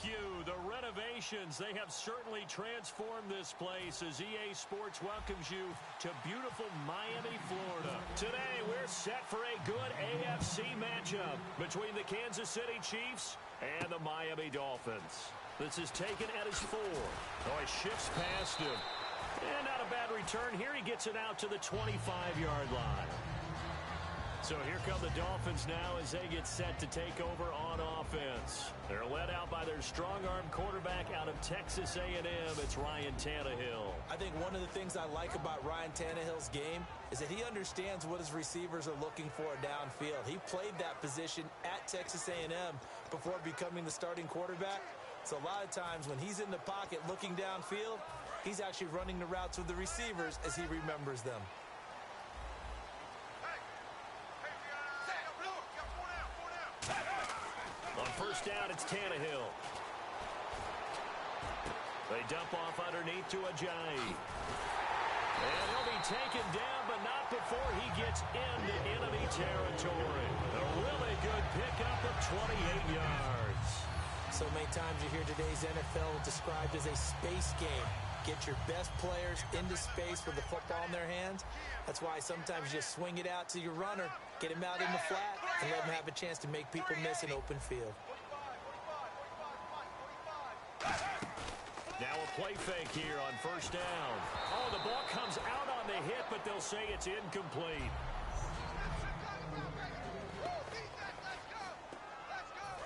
Thank you. The renovations, they have certainly transformed this place as EA Sports welcomes you to beautiful Miami, Florida. Today, we're set for a good AFC matchup between the Kansas City Chiefs and the Miami Dolphins. This is taken at his 4. Oh, he shifts past him. And not a bad return. Here he gets it out to the 25-yard line. So here come the Dolphins now as they get set to take over on offense. They're led out by their strong-arm quarterback out of Texas A&M. It's Ryan Tannehill. I think one of the things I like about Ryan Tannehill's game is that he understands what his receivers are looking for downfield. He played that position at Texas A&M before becoming the starting quarterback. So a lot of times when he's in the pocket looking downfield, he's actually running the routes with the receivers as he remembers them. On first down, it's Tannehill. They dump off underneath to Ajayi. And he'll be taken down, but not before he gets into enemy territory. A really good pickup of 28 yards. So many times you hear today's NFL described as a space game. Get your best players into space with the football in their hands. That's why sometimes you just swing it out to your runner, get him out in the flat, and let him have a chance to make people miss an open field. Now a play fake here on first down. Oh, the ball comes out on the hit, but they'll say it's incomplete.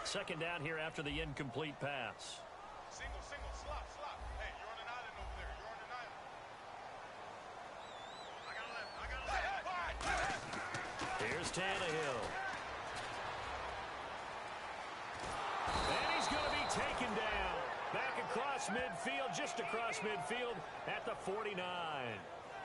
Second down here after the incomplete pass. Single, slop. Hey, you're on an island over there. You're on an island. I got left. Here's Tannehill. And he's going to be taken down. Back across midfield, just across midfield at the 49.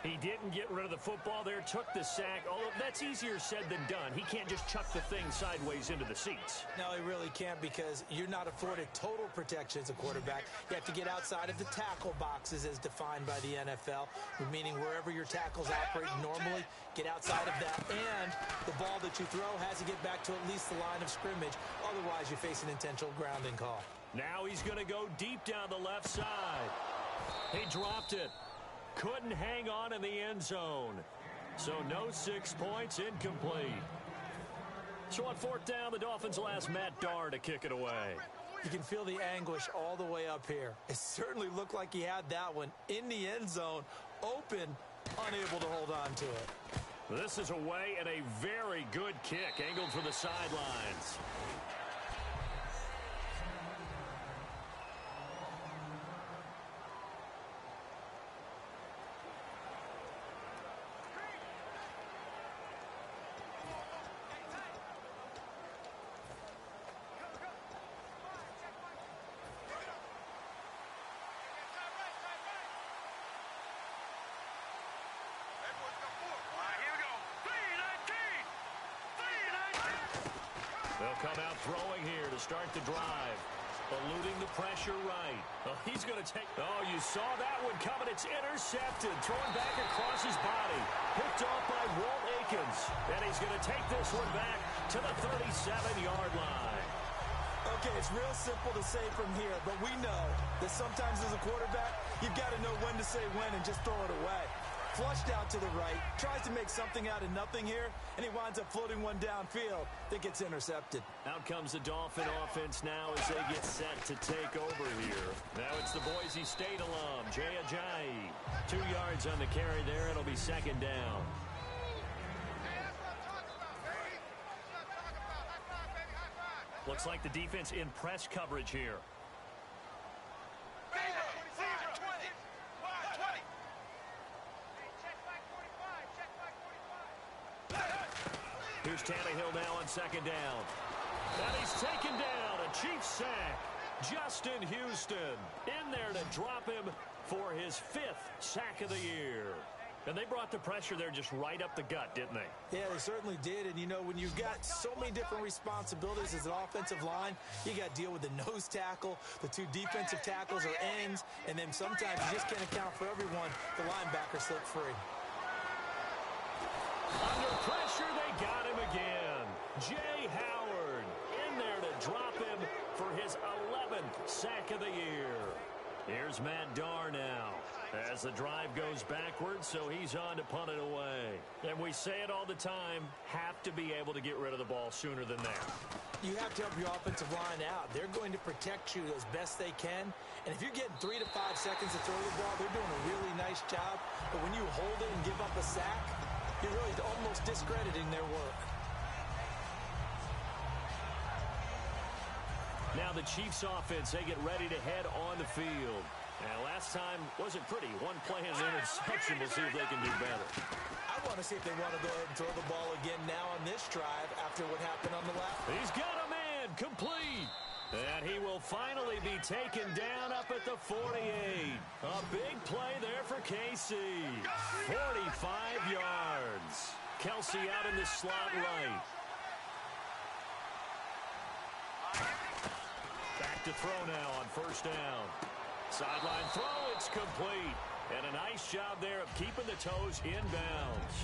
He didn't get rid of the football there, took the sack. Although that's easier said than done. He can't just chuck the thing sideways into the seats. No, he really can't because you're not afforded total protection as a quarterback. You have to get outside of the tackle boxes as defined by the NFL, meaning wherever your tackles operate normally, get outside of that. And the ball that you throw has to get back to at least the line of scrimmage. Otherwise, you face an intentional grounding call. Now he's going to go deep down the left side. He dropped it. Couldn't hang on in the end zone. So no 6 points, incomplete. So on fourth down, the Dolphins will ask Matt Darr to kick it away. You can feel the anguish all the way up here. It certainly looked like he had that one in the end zone, open, unable to hold on to it. This is away and a very good kick, angled for the sidelines. They'll come out throwing here to start the drive. Eluding the pressure right. Oh, he's going to take... Oh, you saw that one coming. It's intercepted. Thrown back across his body. Picked off by Walt Aikens. And he's going to take this one back to the 37-yard line. Okay, it's real simple to say from here, but we know that sometimes as a quarterback, you've got to know when to say when and just throw it away. Flushed out to the right, tries to make something out of nothing here, and he winds up floating one downfield that gets intercepted. Out comes the Dolphin offense now as they get set to take over here. Now it's the Boise State alum, Jay Ajayi. 2 yards on the carry there. It'll be second down. Looks like the defense in press coverage here. Here's Tannehill now on second down. And he's taken down. A Chiefs sack. Justin Houston in there to drop him for his 5th sack of the year. And they brought the pressure there just right up the gut, didn't they? Yeah, they certainly did. And, you know, when you've got so many different responsibilities as an offensive line, you got to deal with the nose tackle, the 2 defensive tackles or ends, and then sometimes you just can't account for everyone. The linebacker slipped free. Under pressure, they got him again. Jay Howard in there to drop him for his 11th sack of the year. Here's Matt Darr now as the drive goes backwards, so he's on to punt it away. And we say it all the time, have to be able to get rid of the ball sooner than that. You have to help your offensive line out. They're going to protect you as best they can. And if you're getting 3 to 5 seconds to throw the ball, they're doing a really nice job. But when you hold it and give up a sack, you're really almost discrediting their work. Now the Chiefs offense, they get ready to head on the field. And last time wasn't pretty. One play and an interception. We'll see if they can do better. I want to see if they want to go ahead and throw the ball again now on this drive after what happened on the last. He's got a man complete. And he will finally be taken down up at the 48. A big play there for KC. 45 yards. Kelsey out in the slot right. Back to throw now on first down. Sideline throw, it's complete. And a nice job there of keeping the toes in bounds.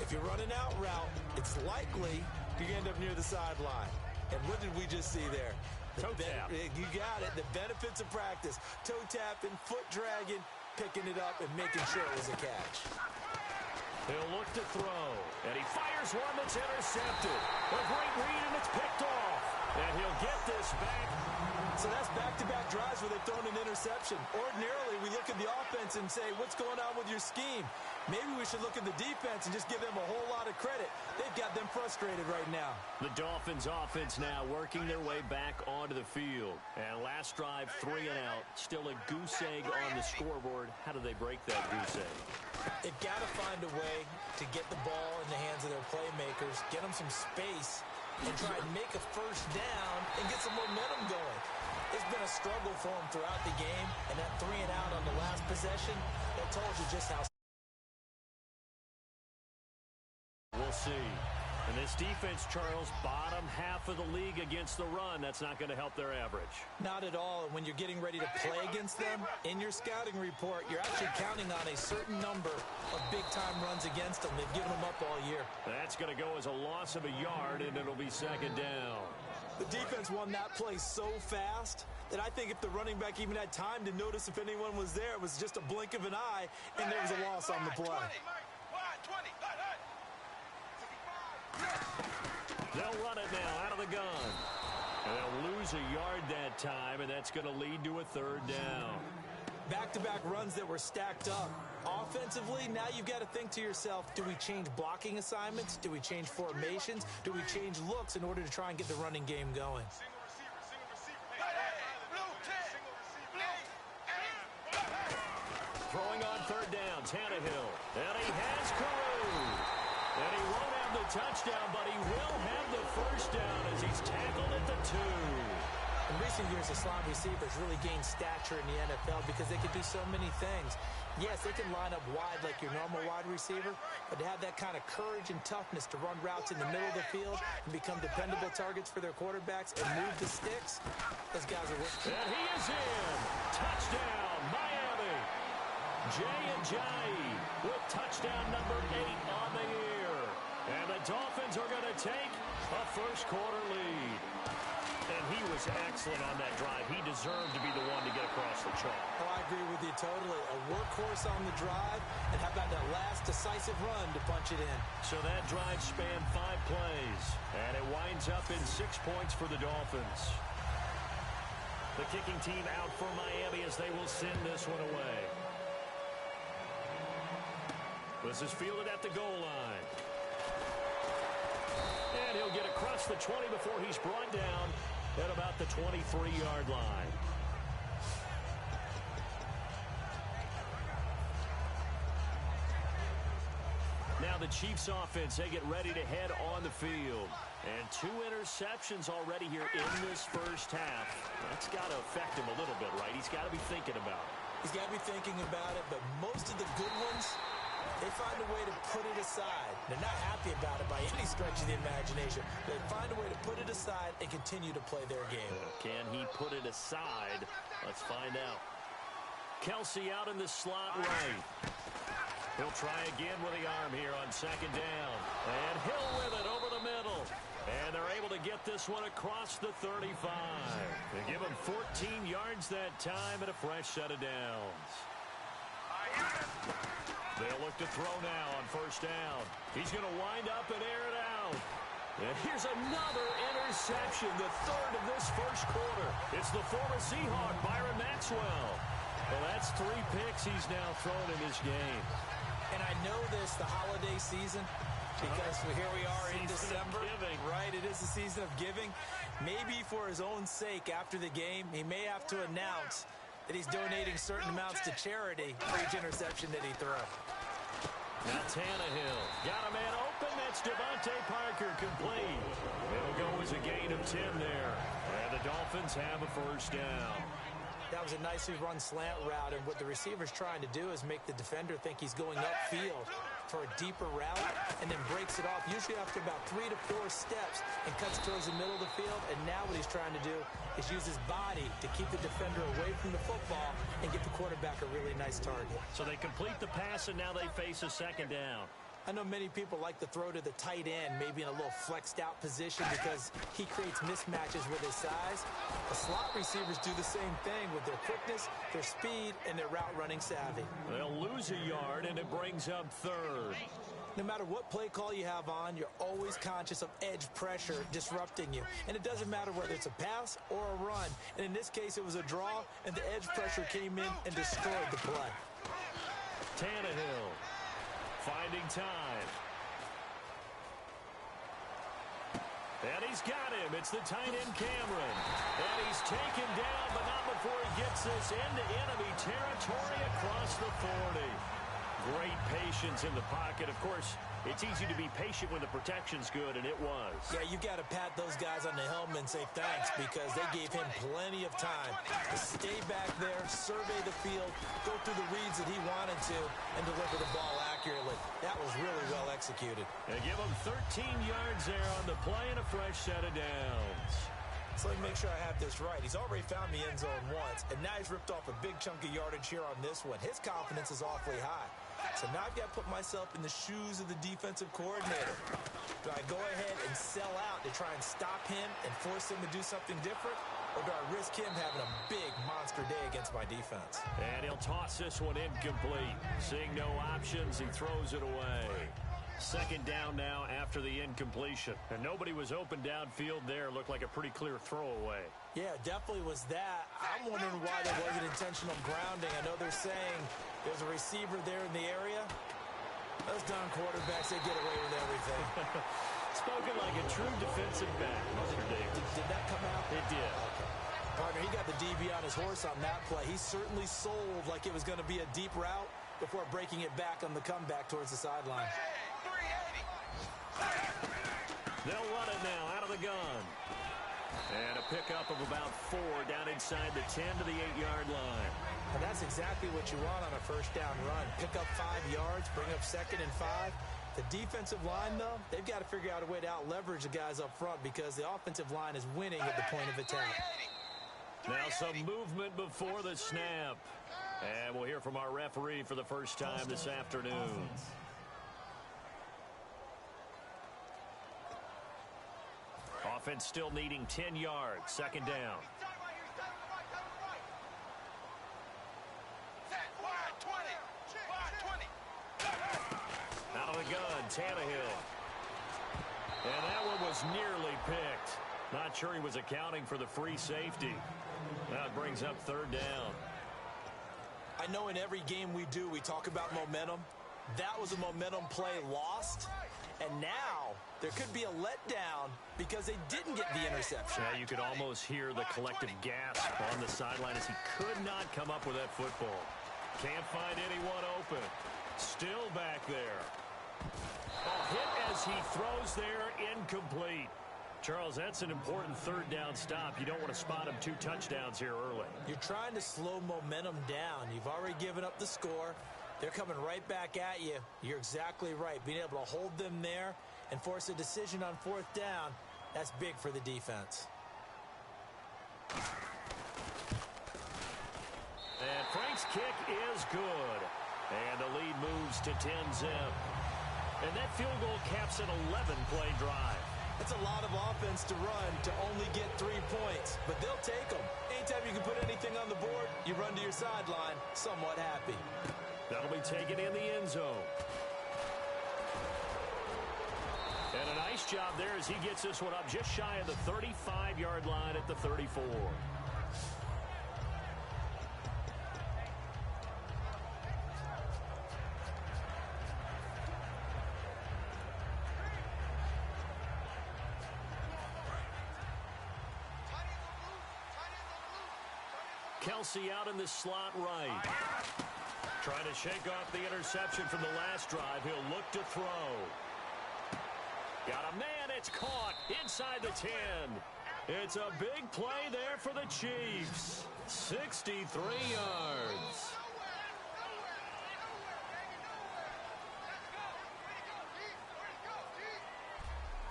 If you're running out route, it's likely you end up near the sideline. And what did we just see there? Toe tap. You got it. The benefits of practice. Toe tapping, foot dragging, picking it up, and making sure it was a catch. He'll look to throw. And he fires one that's intercepted. A great read, and it's picked off. And he'll get this back. So that's back-to-back drives where they've thrown an interception. Ordinarily, we look at the offense and say, what's going on with your scheme? Maybe we should look at the defense and just give them a whole lot of credit. They've got them frustrated right now. The Dolphins offense now working their way back onto the field. And last drive, 3 and out. Still a goose egg on the scoreboard. How do they break that goose egg? They've got to find a way to get the ball in the hands of their playmakers, get them some space, and try and make a first down and get some momentum going. It's been a struggle for them throughout the game, and that 3 and out on the last possession, that told you just how. We'll see. And this defense, Charles, bottom half of the league against the run. That's not going to help their average. Not at all. And when you're getting ready to play against them, in your scouting report, you're actually counting on a certain number of big-time runs against them. They've given them up all year. That's going to go as a loss of a yard, and it'll be second down. The defense won that play so fast that I think if the running back even had time to notice if anyone was there, it was just a blink of an eye, and there was a loss on the play. They'll run it now out of the gun. And they'll lose a yard that time, and that's going to lead to a third down. Back-to-back runs that were stacked up. Offensively, now you've got to think to yourself, do we change blocking assignments? Do we change formations? Do we change looks in order to try and get the running game going? Throwing on third down, Tannehill. And he has Carew. And he won't have the touchdown, but he will have the first down as he's tackled at the 2. In recent years, the slot receivers really gained stature in the NFL because they can do so many things. Yes, they can line up wide like your normal wide receiver, but to have that kind of courage and toughness to run routes in the middle of the field and become dependable targets for their quarterbacks and move the sticks, those guys are working. And he is in. Touchdown, Miami. Jay with touchdown number 8 on the year. And the Dolphins are going to take a first-quarter lead. And he was excellent on that drive. He deserved to be the one to get across the chalk. Oh, I agree with you totally. A workhorse on the drive, and how about that last decisive run to punch it in? So that drive spanned 5 plays, and it winds up in 6 points for the Dolphins. The kicking team out for Miami as they will send this one away. This is fielded at the goal line. And he'll get across the 20 before he's brought down at about the 23-yard line. Now the Chiefs offense, they get ready to head on the field. And 2 interceptions already here in this first half. That's got to affect him a little bit, right? He's got to be thinking about it. He's got to be thinking about it, but most of the good ones, they find a way to put it aside. They're not happy about it by any stretch of the imagination. They find a way to put it aside and continue to play their game. Can he put it aside? Let's find out. Kelsey out in the slot right. He'll try again with the arm here on second down. And Hill with it over the middle. And And they're able to get this one across the 35. They give him 14 yards that time and a fresh set of downs. They'll look to throw now on first down. He's going to wind up and air it out. And here's another interception, the third of this first quarter. It's the former Seahawk, Byron Maxwell. Well, that's 3 picks he's now thrown in this game. And I know this, the holiday season, because here we are in December. Right, it is the season of giving. Maybe for his own sake after the game, he may have to announce that he's donating certain amounts to charity for each interception that he throws. Now Tannehill got a man open. That's Devontae Parker complete. It'll go as a gain of 10 there. And the Dolphins have a first down. That was a nicely run slant route, and what the receiver's trying to do is make the defender think he's going upfield for a deeper route and then breaks it off, usually after about 3 to 4 steps, and cuts towards the middle of the field. And now what he's trying to do is use his body to keep the defender away from the football and get the quarterback a really nice target. So they complete the pass, and now they face a second down. I know many people like to throw to the tight end, maybe in a little flexed out position because he creates mismatches with his size. The slot receivers do the same thing with their quickness, their speed, and their route running savvy. They'll lose a yard, and it brings up third. No matter what play call you have on, you're always conscious of edge pressure disrupting you. And it doesn't matter whether it's a pass or a run. And in this case, it was a draw, and the edge pressure came in and destroyed the play. Tannehill finding time. And he's got him. It's the tight end Cameron. And he's taken down, but not before he gets this into enemy territory across the 40. Great patience in the pocket. Of course, it's easy to be patient when the protection's good, and it was. Yeah, you got to pat those guys on the helmet and say thanks because they gave him plenty of time to stay back there, survey the field, go through the reads that he wanted to, and deliver the ball accurately. That was really well executed. And give him 13 yards there on the play and a fresh set of downs. So let me make sure I have this right. He's already found the end zone once, and now he's ripped off a big chunk of yardage here on this one. His confidence is awfully high. So now I've got to put myself in the shoes of the defensive coordinator. Do I go ahead and sell out to try and stop him and force him to do something different? Or do I risk him having a big monster day against my defense? And he'll toss this one incomplete. Seeing no options, he throws it away. Second down now after the incompletion. And nobody was open downfield there. Looked like a pretty clear throwaway. Yeah, definitely was that. I'm wondering why there wasn't intentional grounding. I know they're saying there's a receiver there in the area. Those darn quarterbacks, they get away with everything. Spoken like a true defensive back, Mr. Davis. Did that come out? It did. Okay. Partner, he got the DB on his horse on that play. He certainly sold like it was going to be a deep route before breaking it back on the comeback towards the sideline. They'll run it now out of the gun. And a pickup of about 4 down inside the 10 to the 8-yard line. And that's exactly what you want on a first down run. Pick up 5 yards, bring up 2nd and 5. The defensive line, though, they've got to figure out a way to out-leverage the guys up front because the offensive line is winning at the point of attack. Now some movement before the snap. And we'll hear from our referee for the first time this afternoon. Offense still needing 10 yards. Second down. Out of the gun, Tannehill. And that one was nearly picked. Not sure he was accounting for the free safety. Now it brings up third down. I know in every game we do, we talk about momentum. That was a momentum play lost. And now there could be a letdown because they didn't get the interception. Yeah, you could almost hear the collective gasp on the sideline as he could not come up with that football. Can't find anyone open. Still back there. A hit as he throws there, incomplete. Charles, that's an important third down stop. You don't want to spot him 2 touchdowns here early. You're trying to slow momentum down. You've already given up the score. They're coming right back at you. You're exactly right. Being able to hold them there and force a decision on 4th down, that's big for the defense. And Frank's kick is good. And the lead moves to 10-zip. And that field goal caps an 11-play drive. It's a lot of offense to run to only get 3 points, but they'll take them. Anytime you can put anything on the board, you run to your sideline somewhat happy. That'll be taken in the end zone. And a nice job there as he gets this one up just shy of the 35-yard line at the 34. Kelsey out in the slot right. Trying to shake off the interception from the last drive. He'll look to throw. Got a man. It's caught inside the 10. It's a big play there for the Chiefs. 63 yards.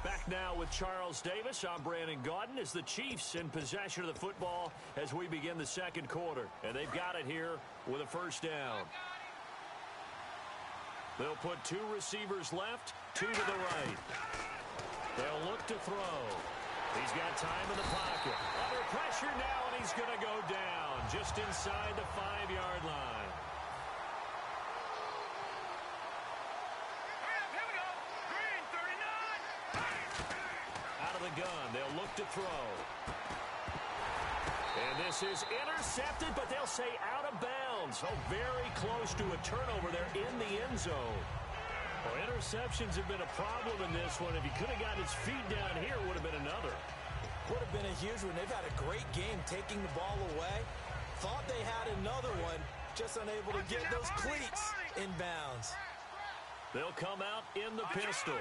Back now with Charles Davis. I'm Brandon Gaudin as the Chiefs in possession of the football as we begin the second quarter. And they've got it here with a first down. They'll put 2 receivers left, 2 to the right. They'll look to throw. He's got time in the pocket. Under pressure now, and he's going to go down just inside the 5-yard line. Out of the gun, they'll look to throw. And this is intercepted, but they'll say out of bounds. Oh, very close to a turnover there in the end zone. Well, interceptions have been a problem in this one. If he could have gotten his feet down here, it would have been another. Would have been a huge one. They've had a great game taking the ball away. Thought they had another one, just unable to get those cleats in bounds. They'll come out in the pistol.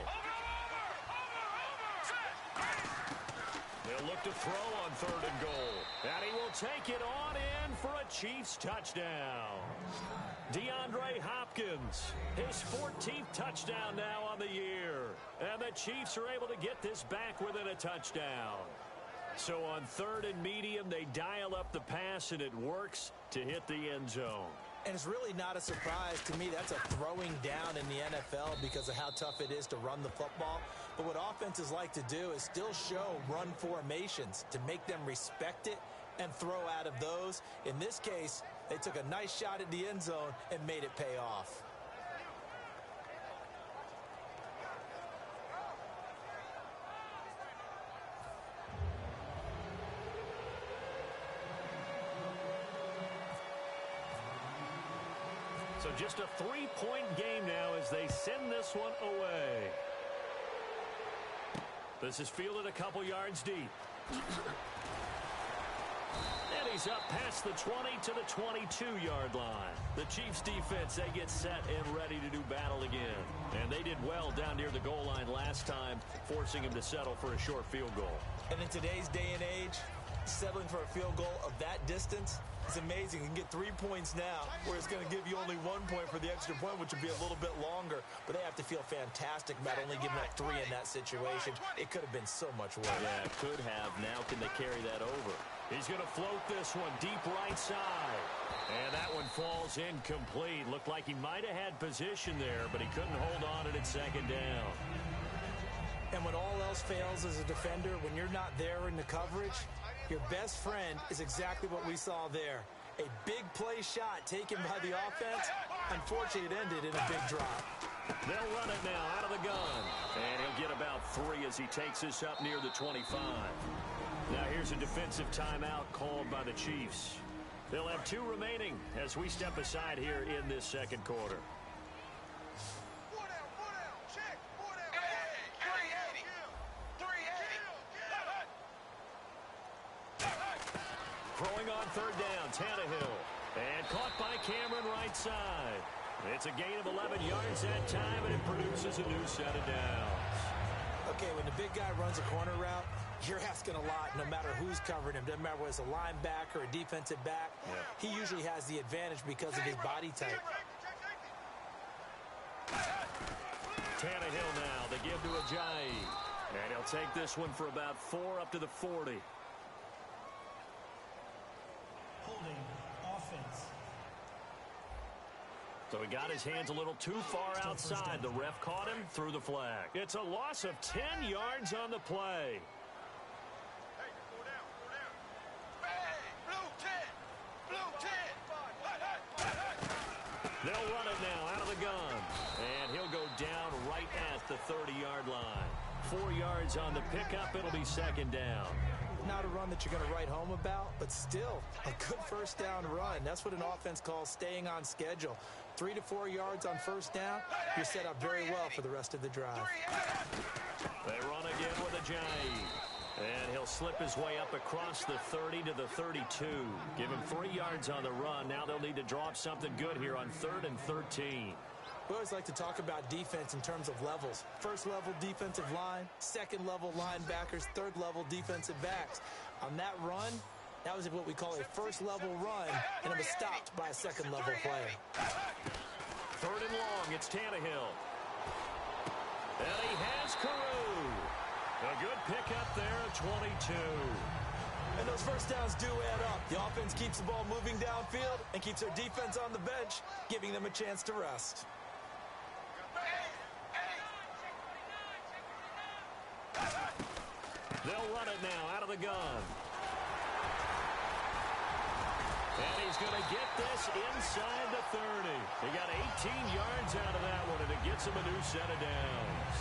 They'll look to throw on 3rd and goal. And he will take it on in for a Chiefs touchdown. DeAndre Hopkins, his 14th touchdown now on the year. And the Chiefs are able to get this back within a touchdown. So on 3rd and medium, they dial up the pass, and it works to hit the end zone. And it's really not a surprise to me. That's a throwing down in the NFL because of how tough it is to run the football. But what offenses like to do is still show run formations to make them respect it and throw out of those. In this case, they took a nice shot at the end zone and made it pay off. So just a 3-point game now as they send this one away. This is fielded a couple yards deep. And he's up past the 20 to the 22-yard line. The Chiefs defense, they get set and ready to do battle again. And they did well down near the goal line last time, forcing him to settle for a short field goal. And in today's day and age, settling for a field goal of that distance is amazing. You can get 3 points now, where it's going to give you only 1 point for the extra point, which would be a little bit longer. But they have to feel fantastic about only giving up 3 in that situation. It could have been so much worse. Yeah, it could have. Now can they carry that over? He's going to float this one deep right side. And that one falls incomplete. Looked like he might have had position there, but he couldn't hold on it at 2nd down. And when all else fails as a defender, when you're not there in the coverage, your best friend is exactly what we saw there. A big play shot taken by the offense. Unfortunately, it ended in a big drop. They'll run it now out of the gun. And he'll get about 3 as he takes this up near the 25. Now here's a defensive timeout called by the Chiefs. They'll have 2 remaining as we step aside here in this second quarter. Throwing on 3rd down, Tannehill. And caught by Cameron right side. It's a gain of 11 yards that time, and it produces a new set of downs. Okay, when the big guy runs a corner route, you're asking a lot no matter who's covering him. Doesn't matter whether it's a linebacker or a defensive back. Yeah. He usually has the advantage because of his body type. Tannehill now, they give to Ajayi. And he'll take this one for about 4 up to the 40. Holding offense. So he got his hands a little too far outside. The ref caught him, threw the flag. It's a loss of 10 yards on the play. Hey, go down, go down. Hey, blue 10, blue 10. They'll run it now out of the gun. And he'll go down right at the 30-yard line. 4 yards on the pickup. It'll be second down. Not a run that you're going to write home about, but still a good first down run. That's what an offense calls staying on schedule. 3 to 4 yards on first down, you're set up very well for the rest of the drive. They run again with a Jay. And he'll slip his way up across the 30 to the 32. Give him 3 yards on the run. Now they'll need to draw up something good here on 3rd and 13. We always like to talk about defense in terms of levels. First level defensive line, second level linebackers, third level defensive backs. On that run, that was what we call a first level run, and it was stopped by a second level player. 3rd and long, it's Tannehill. And he has Carew. A good pickup there at 22. And those first downs do add up. The offense keeps the ball moving downfield and keeps their defense on the bench, giving them a chance to rest. They'll run it now out of the gun. And he's going to get this inside the 30. He got 18 yards out of that one, and it gets him a new set of downs.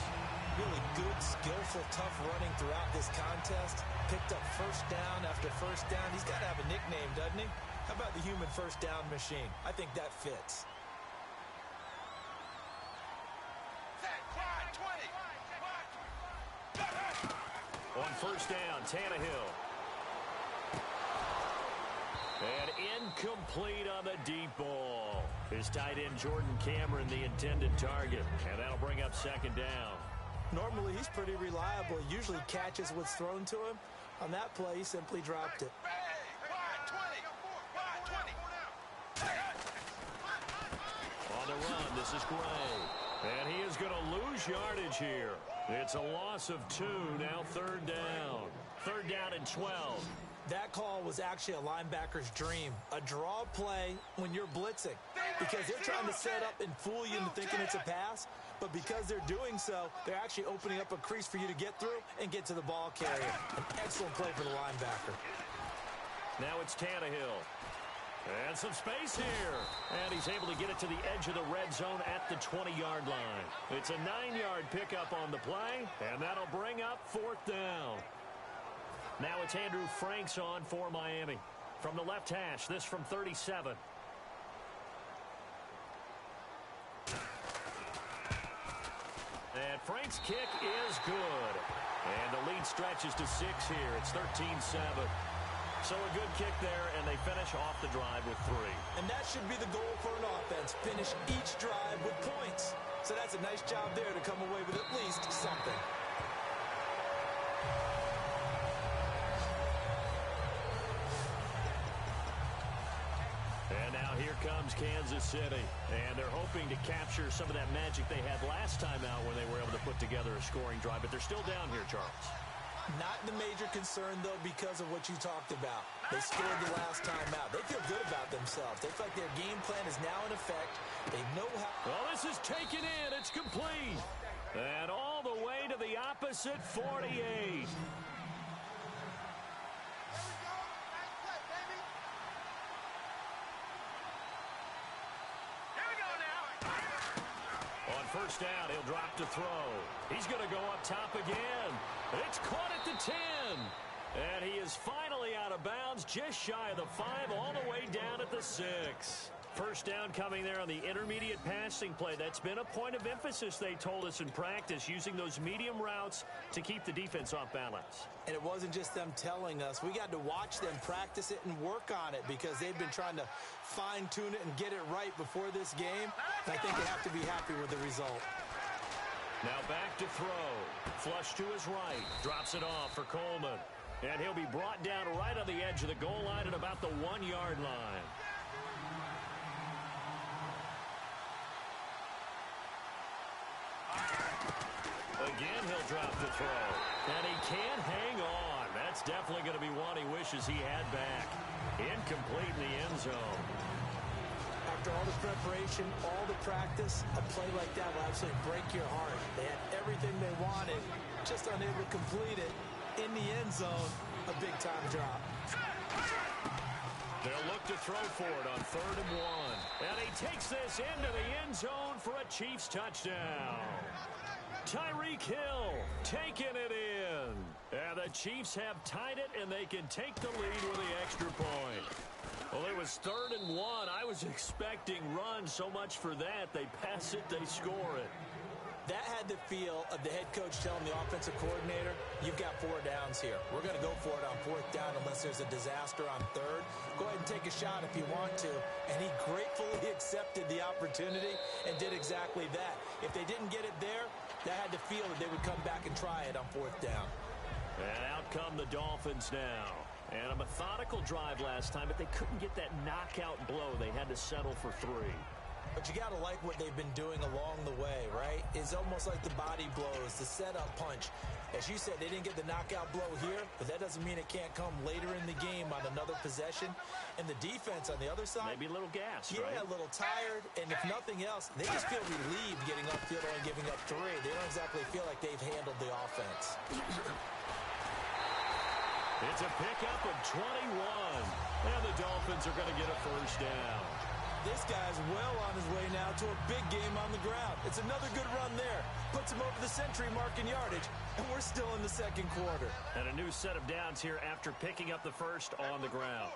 Really good, skillful, tough running throughout this contest. Picked up first down after first down. He's got to have a nickname, doesn't he? How about the human first down machine? I think that fits. On first down, Tannehill. And incomplete on the deep ball. His tight end, Jordan Cameron, the intended target. And that'll bring up second down. Normally, he's pretty reliable. He usually catches what's thrown to him. On that play, he simply dropped it. On the run, this is Gray. And he is going to lose yardage here. It's a loss of 2, now 3rd down. 3rd down and 12. That call was actually a linebacker's dream. A draw play when you're blitzing. Because they're trying to set up and fool you into thinking it's a pass. But because they're doing so, they're actually opening up a crease for you to get through and get to the ball carrier. An excellent play for the linebacker. Now it's Tannehill. And some space here. And he's able to get it to the edge of the red zone at the 20-yard line. It's a 9-yard pickup on the play, and that'll bring up 4th down. Now it's Andrew Franks on for Miami. From the left hash, this from 37. And Frank's kick is good. And the lead stretches to 6 here. It's 13-7. So a good kick there, and they finish off the drive with 3. And that should be the goal for an offense. Finish each drive with points. So that's a nice job there to come away with at least something. And now here comes Kansas City. And they're hoping to capture some of that magic they had last time out when they were able to put together a scoring drive. But they're still down here, Charles. Not the major concern, though, because of what you talked about. They scored the last time out. They feel good about themselves. They feel like their game plan is now in effect. They know how... Well, this is taken in. It's complete. And all the way to the opposite 48. First down, he'll drop to throw. He's going to go up top again. It's caught at the 10. And he is finally out of bounds, just shy of the 5, all the way down at the 6. First down coming there on the intermediate passing play. That's been a point of emphasis, they told us in practice, using those medium routes to keep the defense off balance. And it wasn't just them telling us. We got to watch them practice it and work on it because they've been trying to fine-tune it and get it right before this game. And I think they have to be happy with the result. Now back to throw. Flush to his right. Drops it off for Coleman. And he'll be brought down right on the edge of the goal line at about the 1-yard line. Again, he'll drop the throw. And he can't hang on. That's definitely going to be one he wishes he had back. Incomplete in the end zone. after all the preparation, all the practice, a play like that will absolutely break your heart. They had everything they wanted, just unable to complete it. In the end zone, a big-time drop. They'll look to throw for it on 3rd and 1. And he takes this into the end zone for a Chiefs touchdown. Tyreek Hill taking it in. And the Chiefs have tied it, and they can take the lead with the extra point. Well, it was 3rd and 1. I was expecting run, so much for that. They pass it, they score it. That had the feel of the head coach telling the offensive coordinator, you've got 4 downs here. We're going to go for it on 4th down unless there's a disaster on 3rd. Go ahead and take a shot if you want to. And he gratefully accepted the opportunity and did exactly that. If they didn't get it there, that had the feel that they would come back and try it on 4th down. And out come the Dolphins now. And a methodical drive last time, but they couldn't get that knockout blow. They had to settle for 3. But you got to like what they've been doing along the way, right? It's almost like the body blows, the setup punch. As you said, they didn't get the knockout blow here, but that doesn't mean it can't come later in the game on another possession. And the defense on the other side, maybe a little gas, yeah, right? A little tired. And if nothing else, they just feel relieved getting upfield and giving up 3. They don't exactly feel like they've handled the offense. It's a pickup of 21. And the Dolphins are going to get a 1st down. This guy's well on his way now to a big game on the ground. It's another good run there. Puts him over the century mark in yardage, and we're still in the 2nd quarter. And a new set of downs here after picking up the 1st on the ground.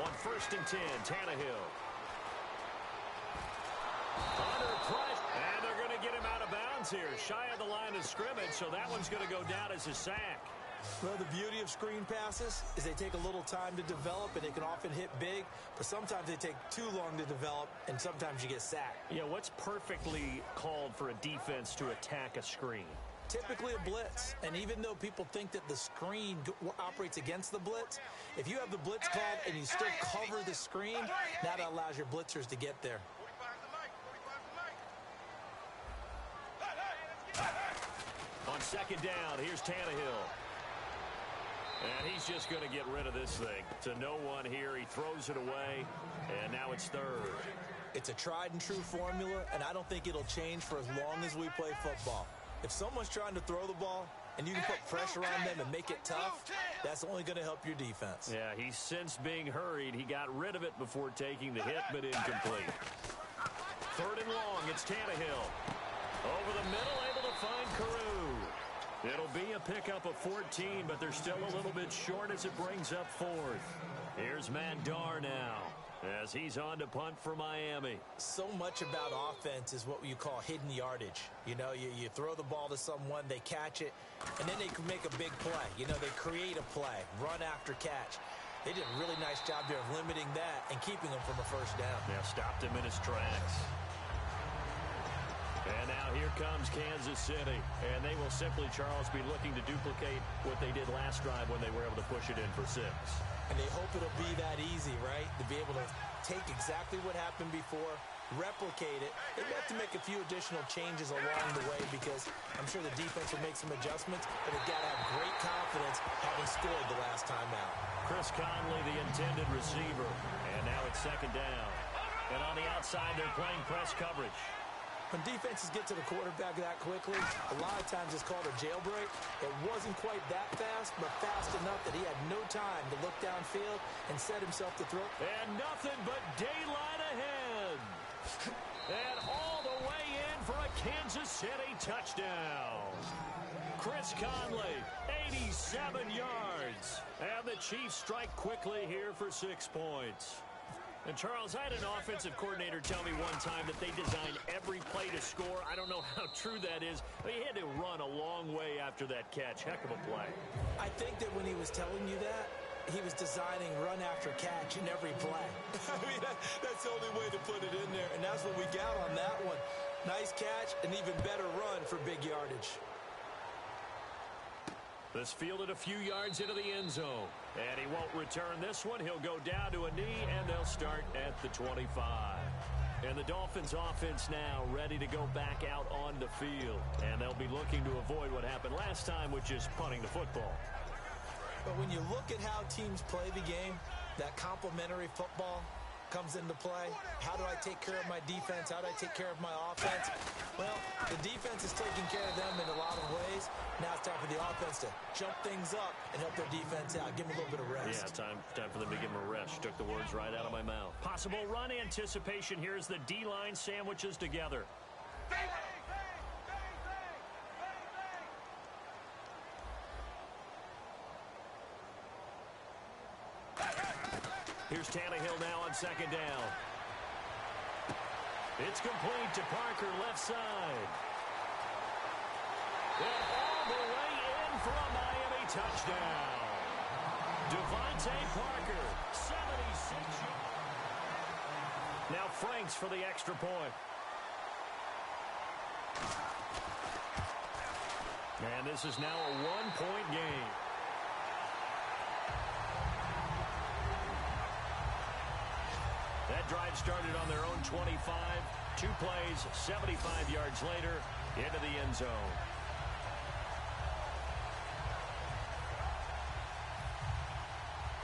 On 1st and 10, Tannehill. Under pressure, and they're going to get him out of bounds here. Shy of the line of scrimmage, so that one's going to go down as a sack. Well, the beauty of screen passes is they take a little time to develop, and they can often hit big, but sometimes they take too long to develop, and sometimes you get sacked. Yeah, what's perfectly called for a defense to attack a screen? Typically a blitz, and even though people think that the screen operates against the blitz, if you have the blitz called and you still cover the screen, that allows your blitzers to get there. On 2nd down, here's Tannehill. And he's just going to get rid of this thing. To no one here. He throws it away, and now it's 3rd. It's a tried-and-true formula, and I don't think it'll change for as long as we play football. If someone's trying to throw the ball, and you can put pressure on them and make it tough, that's only going to help your defense. Yeah, he's since being hurried. He got rid of it before taking the hit, but incomplete. 3rd and long, it's Tannehill. Over the middle, able to find Carew. It'll be a pickup of 14, but they're still a little bit short as it brings up 4th. Here's Matt Darr now, as he's on to punt for Miami. So much about offense is what you call hidden yardage. You know, you throw the ball to someone, they catch it, and then they can make a big play. You know, they create a play, run after catch. They did a really nice job there of limiting that and keeping them from a 1st down. Yeah, stopped him in his tracks. And now here comes Kansas City. And they will simply, Charles, be looking to duplicate what they did last drive when they were able to push it in for 6. And they hope it'll be that easy, right? To be able to take exactly what happened before, replicate it. They have to make a few additional changes along the way because I'm sure the defense will make some adjustments, but they've got to have great confidence having scored the last time out. Chris Conley, the intended receiver. And now it's 2nd down. And on the outside, they're playing press coverage. When defenses get to the quarterback that quickly, a lot of times it's called a jailbreak. It wasn't quite that fast, but fast enough that he had no time to look downfield and set himself to throw. And nothing but daylight ahead. And all the way in for a Kansas City touchdown. Chris Conley, 87 yards. And the Chiefs strike quickly here for 6 points. And, Charles, I had an offensive coordinator tell me one time that they design every play to score. I don't know how true that is. He had to run a long way after that catch. Heck of a play. I think that when he was telling you that, he was designing run after catch in every play. I mean, that's the only way to put it in there, and that's what we got on that one. Nice catch, an even better run for big yardage. This fielded a few yards into the end zone. And he won't return this one. He'll go down to a knee, and they'll start at the 25. And the Dolphins offense now ready to go back out on the field. And they'll be looking to avoid what happened last time, which is punting the football. But when you look at how teams play the game, that complementary football comes into play. How do I take care of my defense? How do I take care of my offense? Well, the defense is taking care of them in a lot of ways. Now it's time for the offense to jump things up and help their defense out. Give them a little bit of rest. Yeah, time for them to give them a rest. Took the words right out of my mouth. Possible run anticipation here as the D-line sandwiches together. Here's Tannehill now on second down. It's complete to Parker, left side. And all the way in for a Miami touchdown. Devontae Parker, 76 yards. Now Franks for the extra point. And this is now a one-point game. That drive started on their own 25. 2 plays, 75 yards later, into the end zone.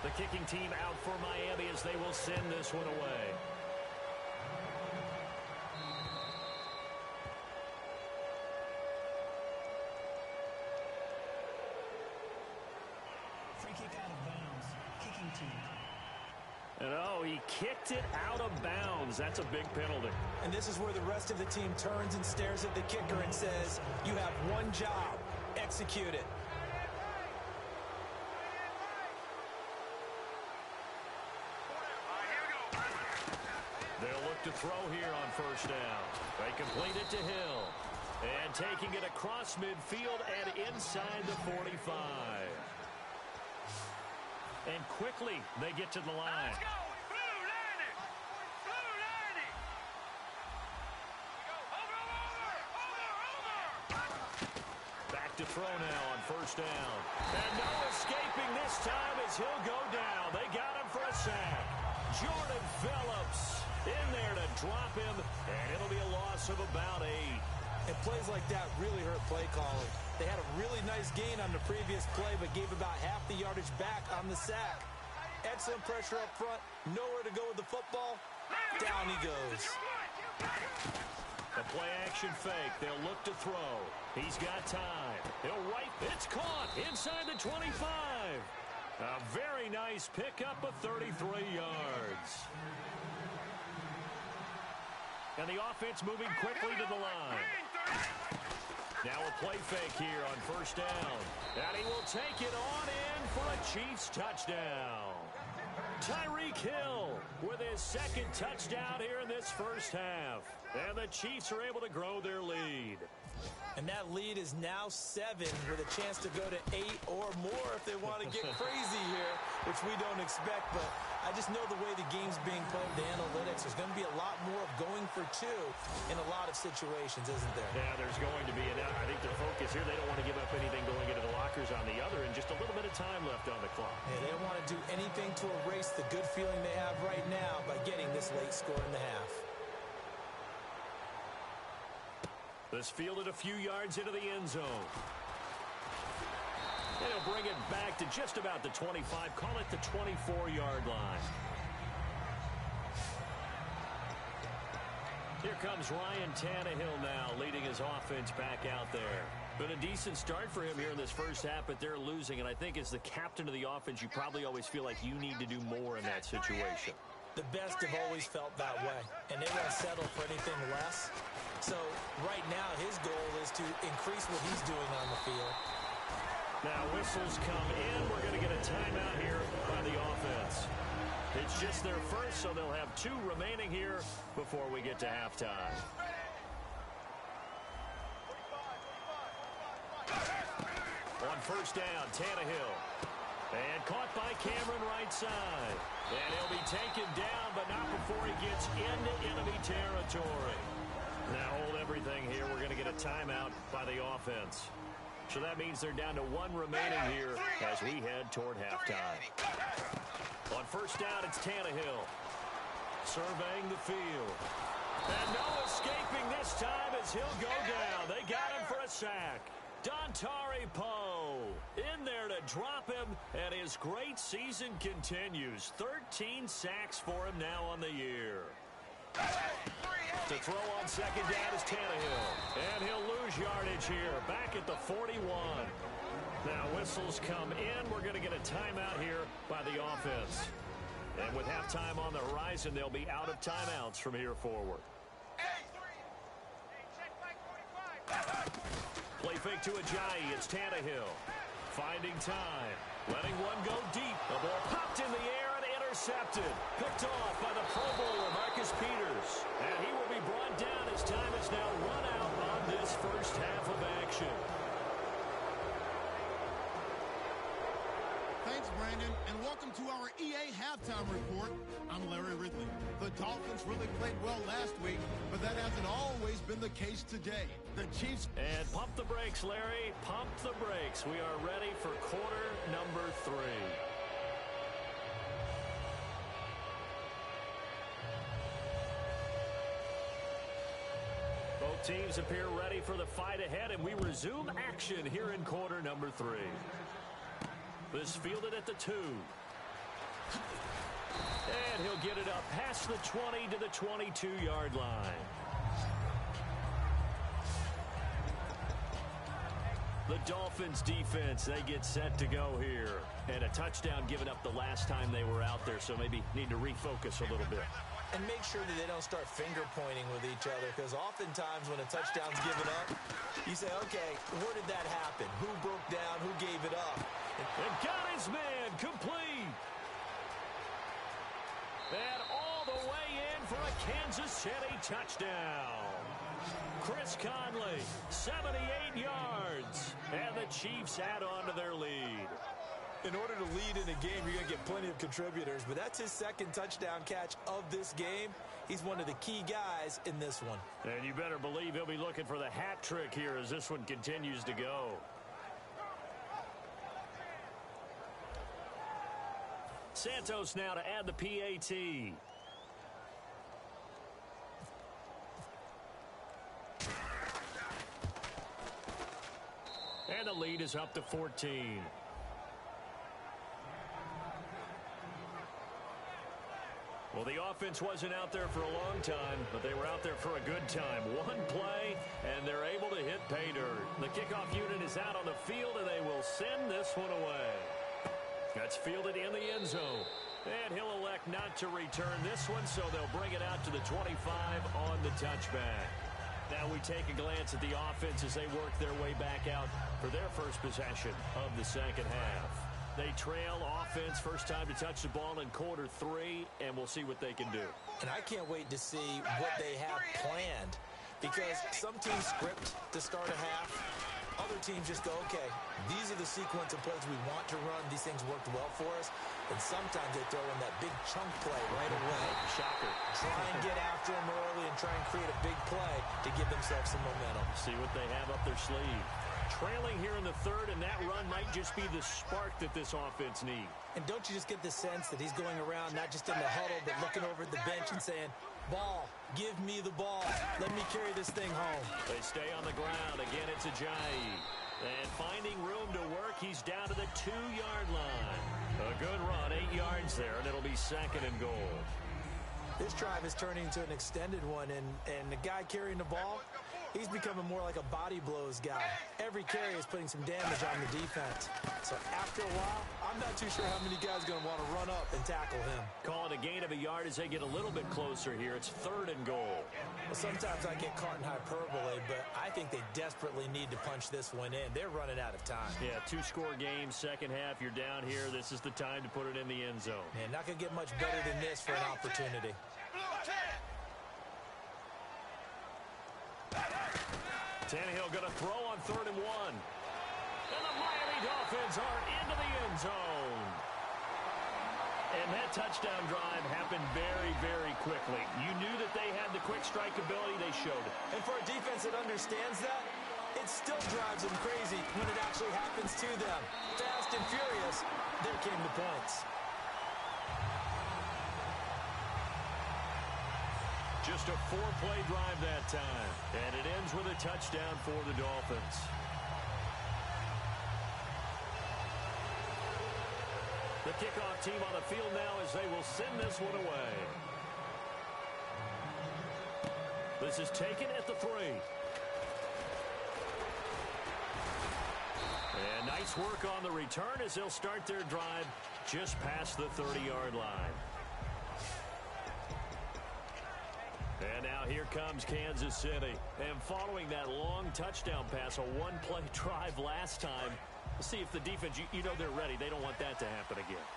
The kicking team out for Miami as they will send this one away. Free kick out of bounds. Kicking team. And oh, he kicked it out of bounds. That's a big penalty. And this is where the rest of the team turns and stares at the kicker and says, you have one job. Execute it. They'll look to throw here on first down. They complete it to Hill. And taking it across midfield and inside the 45. And quickly, they get to the line. Let's go. Blue lining. Blue lining. Over. Back to throw now on first down. And no escaping this time as he'll go down. They got him for a sack. Jordan Phillips in there to drop him, and it'll be a loss of about 8. And plays like that really hurt play calling. They had a really nice gain on the previous play, but gave about half the yardage back on the sack. Excellent pressure up front. Nowhere to go with the football. Down he goes. A play-action fake. They'll look to throw. He's got time. He'll right. It's caught inside the 25. A very nice pickup of 33 yards. And the offense moving quickly to the line. Now a play fake here on first down. And he will take it on in for a Chiefs touchdown. Tyreek Hill with his second touchdown here in this first half. And the Chiefs are able to grow their lead. And that lead is now 7 with a chance to go to 8 or more if they want to get crazy here, which we don't expect. But I just know the way the game's being played, the analytics, there's going to be a lot more of going for 2 in a lot of situations, isn't there? Yeah, there's going to be. And I think their focus here, they don't want to give up anything going into the lockers on the other, and just a little bit of time left on the clock. Yeah, they don't want to do anything to erase the good feeling they have right now by getting this late score in the half. This fielded a few yards into the end zone. And he'll bring it back to just about the 25. Call it the 24-yard line. Here comes Ryan Tannehill now, leading his offense back out there. Been a decent start for him here in this first half, but they're losing. And I think as the captain of the offense, you probably always feel like you need to do more in that situation. The best have always felt that way, and they won't settle for anything less. So right now his goal is to increase what he's doing on the field. Now whistles come in. We're going to get a timeout here by the offense. It's just their first, so they'll have 2 remaining here before we get to halftime. On first down, Tannehill. And caught by Cameron right side. And he'll be taken down, but not before he gets into enemy territory. Now hold everything here. We're going to get a timeout by the offense. So that means they're down to 1 remaining here as we head toward halftime. On first down, it's Tannehill. Surveying the field. And no escaping this time as he'll go down. They got him for a sack. Dontari Poe in there to drop him, and his great season continues. 13 sacks for him now on the year. To throw on second down is Tannehill. And he'll lose yardage here, back at the 41. Now whistles come in. We're going to get a timeout here by the offense. And with halftime on the horizon, they'll be out of timeouts from here forward. Play fake to Ajayi. It's Tannehill. Finding time. Letting one go deep. The ball popped in the air and intercepted. Picked off by the Pro Bowler, Marcus Peters. And he will be brought down as time is now run out on this first half of action. Thanks, Brandon, and welcome to our EA Halftime Report. I'm Larry Ridley. The Dolphins really played well last week, but that hasn't always been the case today. The Chiefs... And pump the brakes, Larry. Pump the brakes. We are ready for quarter number 3. Both teams appear ready for the fight ahead, and we resume action here in quarter number 3. This fielded at the 2. And he'll get it up past the 20 to the 22-yard line. The Dolphins defense, they get set to go here. And a touchdown given up the last time they were out there, so maybe need to refocus a little bit. And make sure that they don't start finger pointing with each other, because oftentimes when a touchdown's given up, you say, okay, where did that happen? Who broke down? Who gave it up? And got his man complete. And all the way in for a Kansas City touchdown. Chris Conley, 78 yards. And the Chiefs add on to their lead. In order to lead in a game, you're going to get plenty of contributors, but that's his second touchdown catch of this game. He's one of the key guys in this one. And you better believe he'll be looking for the hat trick here as this one continues to go. Santos now to add the PAT. And the lead is up to 14. Well, the offense wasn't out there for a long time, but they were out there for a good time. One play, and they're able to hit pay dirt. The kickoff unit is out on the field, and they will send this one away. That's fielded in the end zone. And he'll elect not to return this one, so they'll bring it out to the 25 on the touchback. Now we take a glance at the offense as they work their way back out for their first possession of the second half. They trail offense, first time to touch the ball in quarter 3, and we'll see what they can do. And I can't wait to see what they have planned, because some teams script to start a half. Other teams just go, okay, these are the sequence of plays we want to run. These things worked well for us. And sometimes they throw in that big chunk play right away. Shocker. Try and get after them early and try and create a big play to give themselves some momentum. See what they have up their sleeve. Trailing here in the third, and that run might just be the spark that this offense needs. And don't you just get the sense that he's going around, not just in the huddle, but looking over at the bench and saying, ball, give me the ball. Let me carry this thing home. They stay on the ground. Again, it's Ajayi. And finding room to work, he's down to the 2-yard line. A good run, 8 yards there, and it'll be second and goal. This drive is turning into an extended one, and the guy carrying the ball, he's becoming more like a body blows guy. Every carry is putting some damage on the defense. So after a while, I'm not too sure how many guys are going to want to run up and tackle him. Call it a gain of a yard as they get a little bit closer here. It's third and goal. Well, sometimes I get caught in hyperbole, but I think they desperately need to punch this one in. They're running out of time. Yeah, 2-score game, second half. You're down here. This is the time to put it in the end zone. Man, not going to get much better than this for an opportunity. Tannehill going to throw on third and 1. And the Miami Dolphins are into the end zone. And that touchdown drive happened very, very quickly. You knew that they had the quick strike ability. They showed it. And for a defense that understands that, it still drives them crazy when it actually happens to them. Fast and furious, there came the points. Just a 4-play drive that time. And it ends with a touchdown for the Dolphins. kickoff team on the field now as they will send this one away. This is taken at the 3. And nice work on the return as they'll start their drive just past the 30-yard line. And now here comes Kansas City. And following that long touchdown pass, a one-play drive last time, let's see if the defense, you know they're ready. They don't want that to happen again.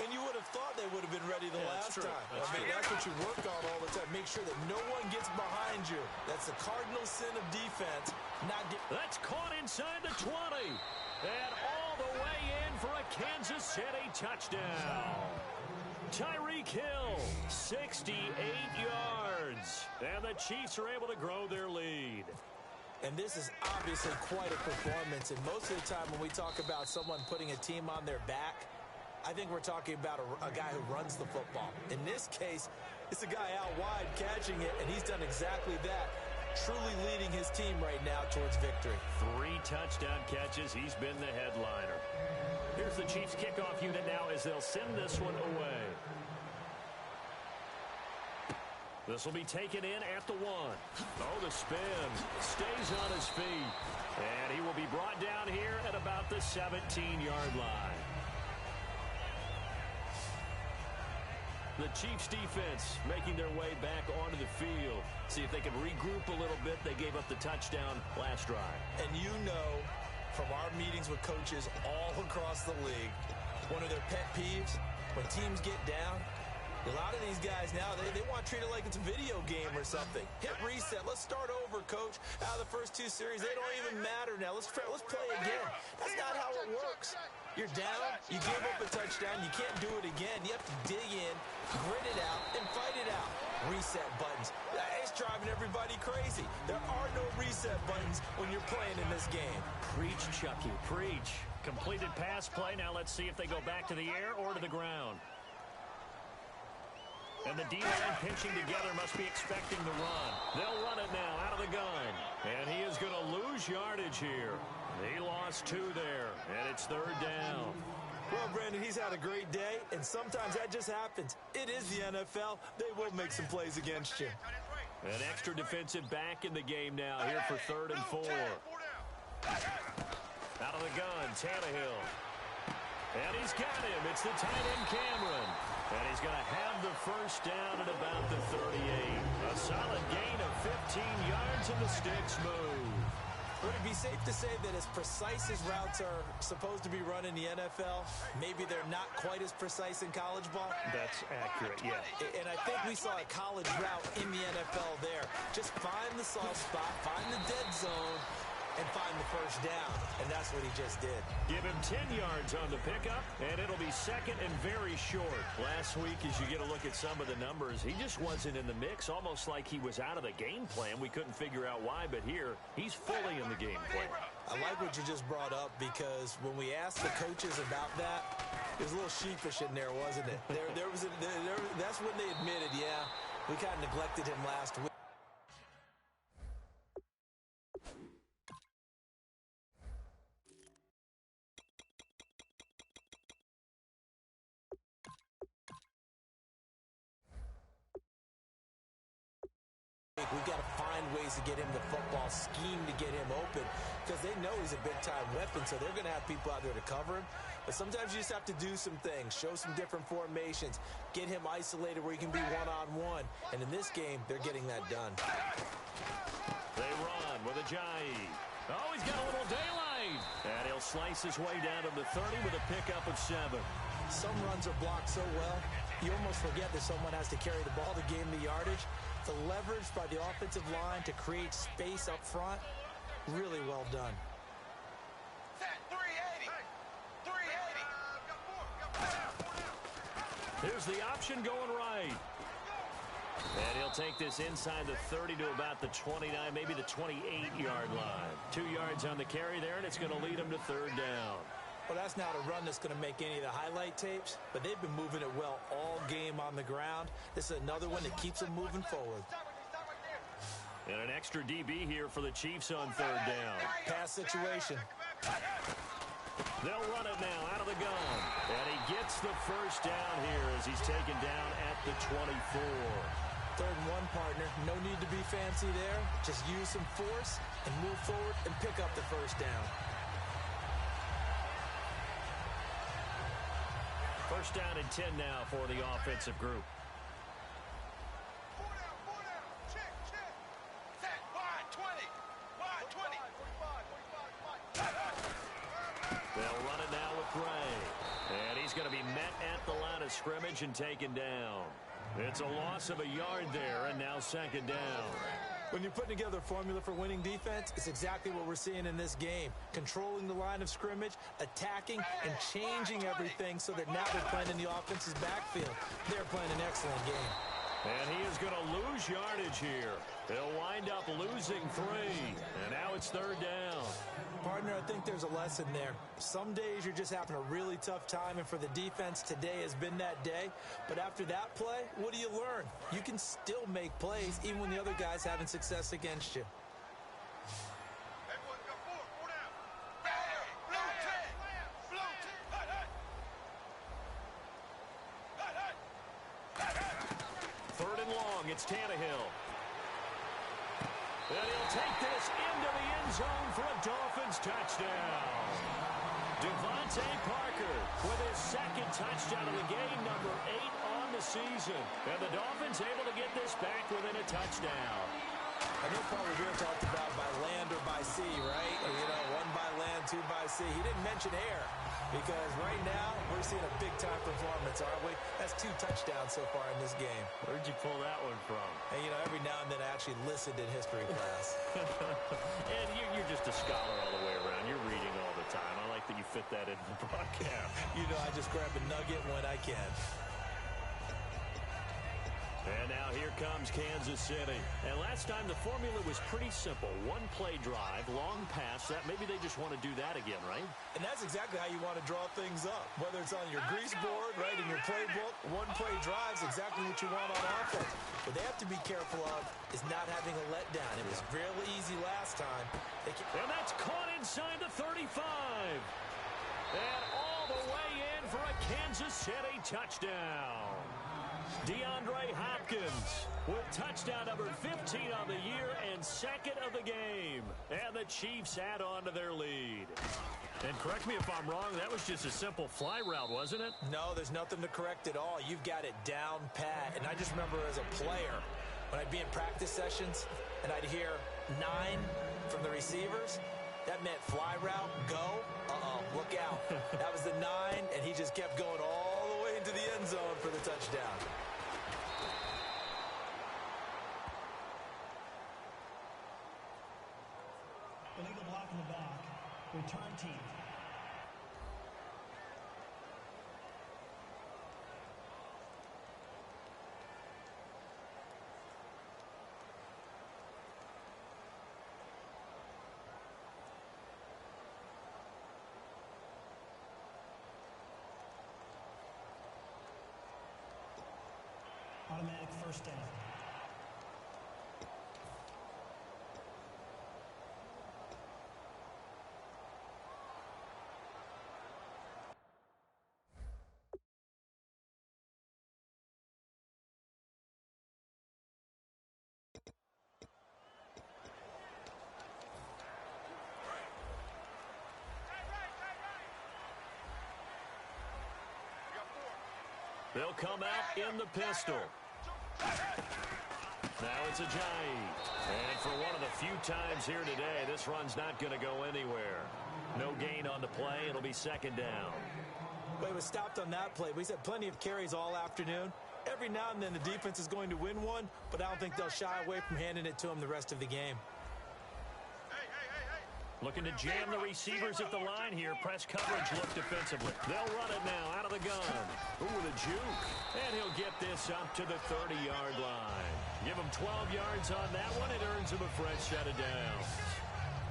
And you would have thought they would have been ready the last time. That's what you work on all the time. Make sure that no one gets behind you. That's the cardinal sin of defense. That's caught inside the 20. And all the way in for a Kansas City touchdown. Tyreek Hill, 68 yards. And the Chiefs are able to grow their lead. And this is obviously quite a performance. And most of the time when we talk about someone putting a team on their back, I think we're talking about a guy who runs the football. In this case, it's a guy out wide catching it, and he's done exactly that, truly leading his team right now towards victory. 3 touchdown catches. He's been the headliner. Here's the Chiefs kickoff unit now as they'll send this one away. This will be taken in at the 1. Oh, the spin. Stays on his feet. And he will be brought down here at about the 17-yard line. The Chiefs defense making their way back onto the field. See if they can regroup a little bit. They gave up the touchdown last drive. And you know from our meetings with coaches all across the league, one of their pet peeves, when teams get down, a lot of these guys now, they want to treat it like it's a video game or something. Hit reset. Let's start over, coach. Out of the first 2 series, they don't even matter now. Let's play again. That's not how it works. You're down, you give up a touchdown, you can't do it again. You have to dig in, grit it out, and fight it out. Reset buttons. It's driving everybody crazy. There are no reset buttons when you're playing in this game. Preach, Chucky, preach. Completed pass play. Now let's see if they go back to the air or to the ground. And the D-line pinching together must be expecting the run. They'll run it now out of the gun. And he is going to lose yardage here. He lost 2 there, and it's 3rd down. Well, Brandon, he's had a great day, and sometimes that just happens. It is the NFL. They will make some plays against you. An extra defensive back in the game now here for 3rd and 4. Out of the gun, Tannehill. And he's got him. It's the tight end, Cameron. And he's going to have the first down at about the 38. A solid gain of 15 yards, and the sticks move. Would it be safe to say that as precise as routes are supposed to be run in the NFL, maybe they're not quite as precise in college ball? That's accurate, yeah. And I think we saw a college route in the NFL there. Just find the soft spot, find the dead zone, and find the first down. And that's what he just did. Give him 10 yards on the pickup, and it'll be 2nd and very short. Last week, as you get a look at some of the numbers, he just wasn't in the mix, almost like he was out of the game plan. We couldn't figure out why, but here, he's fully in the game plan. I like what you just brought up, because when we asked the coaches about that, it was a little sheepish in there, wasn't it? That's when they admitted, yeah, we kind of neglected him last week. We've got to find ways to get him the football, scheme to get him open, because they know he's a big-time weapon, so they're going to have people out there to cover him. But sometimes you just have to do some things, show some different formations, get him isolated where he can be one-on-one. And in this game, they're getting that done. They run with Ajayi. Oh, he's got a little daylight. And he'll slice his way down to the 30 with a pickup of 7. Some runs are blocked so well, you almost forget that someone has to carry the ball to gain the yardage. The leverage by the offensive line to create space up front, really well done. 380. 380. Here's the option going right. And he'll take this inside the 30 to about the 29, maybe the 28-yard line. 2 yards on the carry there, and it's going to lead him to 3rd down. Well, that's not a run that's going to make any of the highlight tapes, but they've been moving it well all game on the ground. This is another one that keeps them moving forward. And an extra DB here for the Chiefs on 3rd down. Pass situation. They'll run it now out of the gun. And he gets the first down here as he's taken down at the 24. 3rd and 1, partner. No need to be fancy there. Just use some force and move forward and pick up the first down. First down and 10 now for the offensive group. 4 down, check. Set, wide 20, wide 20. 45. They'll run it now with Gray. And he's going to be met at the line of scrimmage and taken down. It's a loss of a yard there, and now 2nd down. When you're putting together a formula for winning defense, it's exactly what we're seeing in this game. Controlling the line of scrimmage, attacking, and changing everything so that now they're playing in the offense's backfield. They're playing an excellent game. And he is going to lose yardage here. They'll wind up losing 3. And now it's 3rd down. Partner, I think there's a lesson there. Some days you're just having a really tough time, and for the defense, today has been that day. But after that play, what do you learn? You can still make plays even when the other guy's having success against you. Everyone go 4 down. Blue 10. Hey. 3rd and long, it's Tannehill. And he'll take this into the end zone for a Dolphins touchdown. Devontae Parker with his 2nd touchdown of the game, number 8 on the season. And the Dolphins able to get this back within a touchdown. I know probably we're talked about by land or by sea, right? You know, 1 by land, 2 by sea. He didn't mention air because right now we're seeing a big-time performance, aren't we? That's 2 touchdowns so far in this game. Where'd you pull that one from? And, you know, every now and then I actually listened in history class. And you're just a scholar all the way around. You're reading all the time. I like that you fit that into the broadcast. You know, I just grab a nugget when I can. And now here comes Kansas City. And last time the formula was pretty simple. 1 play drive, long pass. That maybe they just want to do that again, right? And that's exactly how you want to draw things up. Whether it's on your grease board, right, in your playbook, 1 play drive is exactly what you want on offense. What they have to be careful of is not having a letdown. It was really easy last time. And that's caught inside the 35. And all the way in for a Kansas City touchdown. DeAndre Hopkins with touchdown number 15 on the year and 2nd of the game. And the Chiefs add on to their lead. And correct me if I'm wrong, that was just a simple fly route, wasn't it? No, there's nothing to correct at all. You've got it down pat. And I just remember as a player, when I'd be in practice sessions and I'd hear 9 from the receivers, that meant fly route, go. Look out. That was the 9, and he just kept going all the way into the end zone for the touchdown. Illegal block in the back. Return team. Automatic first down. They'll come out in the pistol. Now it's a giant. And for one of the few times here today, this run's not going to go anywhere. No gain on the play. It'll be 2nd down. Well, he was stopped on that play. He's had plenty of carries all afternoon. Every now and then the defense is going to win one, but I don't think they'll shy away from handing it to him the rest of the game. Looking to jam the receivers at the line here. Press coverage look defensively. They'll run it now out of the gun. Ooh, with a juke. And he'll get this up to the 30-yard line. Give him 12 yards on that one. It earns him a fresh set of downs.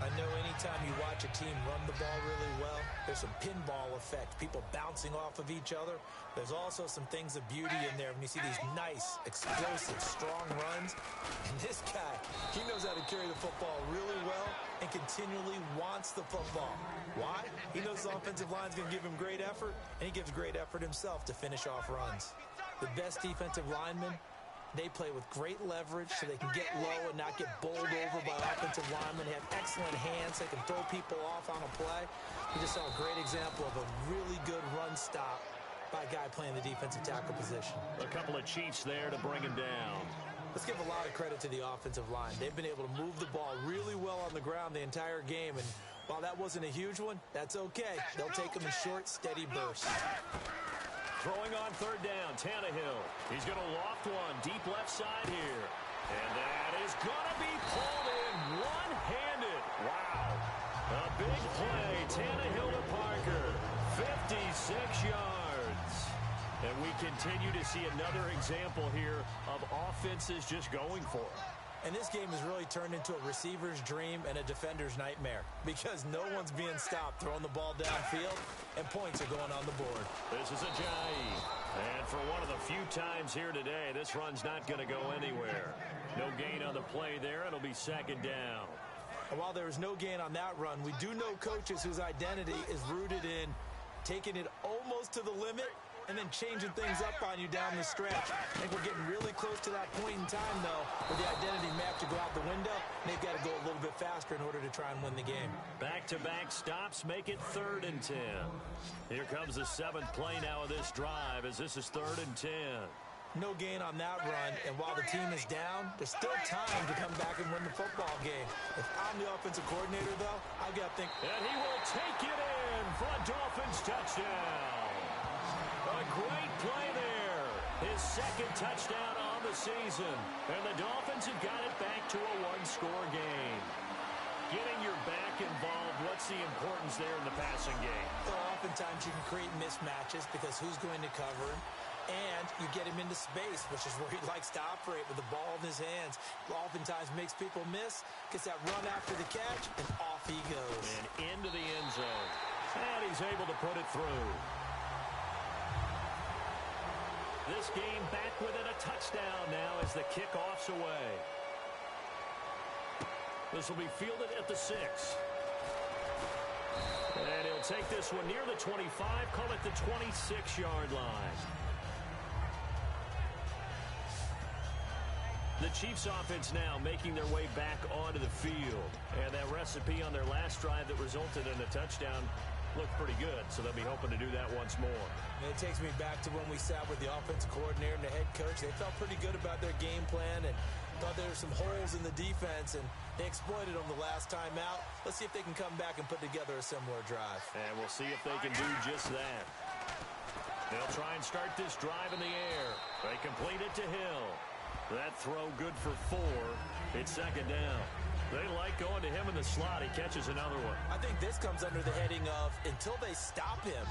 I know anytime you watch a team run the ball really well, There's some pinball effect, people bouncing off of each other. There's also some things of beauty in there when you see these nice, explosive, strong runs. And this guy, he knows how to carry the football really well and continually wants the football. Why? He knows the offensive line's going to give him great effort, and he gives great effort himself to finish off runs. The best defensive linemen, they play with great leverage so they can get low and not get bowled over by offensive linemen. They have excellent hands. They can throw people off on a play. We just saw a great example of a really good run stop by a guy playing the defensive tackle position. A couple of Chiefs there to bring him down. Let's give a lot of credit to the offensive line. They've been able to move the ball really well on the ground the entire game. And while that wasn't a huge one, that's okay. They'll take them in short, steady bursts. Throwing on third down, Tannehill. He's going to loft one deep left side here. And that is going to be pulled in one-handed. Wow. A big play. Tannehill to Parker. 56 yards. And we continue to see another example here of offenses just going for it. And this game has really turned into a receiver's dream and a defender's nightmare because no one's being stopped throwing the ball downfield, and points are going on the board. This is Ajayi. And for one of the few times here today, this run's not going to go anywhere. No gain on the play there. It'll be second down. And while there is no gain on that run, we do know coaches whose identity is rooted in taking it almost to the limit and then changing things up on you down the stretch. I think we're getting really close to that point in time, though, where the identity may have to go out the window, and they've got to go a little bit faster in order to try and win the game. Back-to-back stops make it 3rd and 10. Here comes the 7th play now of this drive as this is 3rd and 10. No gain on that run, and while the team is down, there's still time to come back and win the football game. If I'm the offensive coordinator, though, I've got to think. And he will take it in for a Dolphins touchdown. A great play there. His 2nd touchdown on the season. And the Dolphins have got it back to a 1-score game. Getting your back involved, what's the importance there in the passing game? Well, oftentimes you can create mismatches because who's going to cover him? And you get him into space, which is where he likes to operate with the ball in his hands. Oftentimes makes people miss, gets that run after the catch, and off he goes. And into the end zone. And he's able to put it through. This game back within a touchdown now as the kickoff's away. This will be fielded at the 6. And he'll take this one near the 25, call it the 26-yard line. The Chiefs offense now making their way back onto the field. And that recipe on their last drive that resulted in a touchdown looked pretty good, so they'll be hoping to do that once more. And it takes me back to when we sat with the offensive coordinator and the head coach. They felt pretty good about their game plan and thought there were some holes in the defense, and they exploited them the last time out. Let's see if they can come back and put together a similar drive. And we'll see if they can do just that. They'll try and start this drive in the air. They complete it to Hill. That throw good for 4. It's 2nd down. They like going to him in the slot. He catches another one. I think this comes under the heading of until they stop him,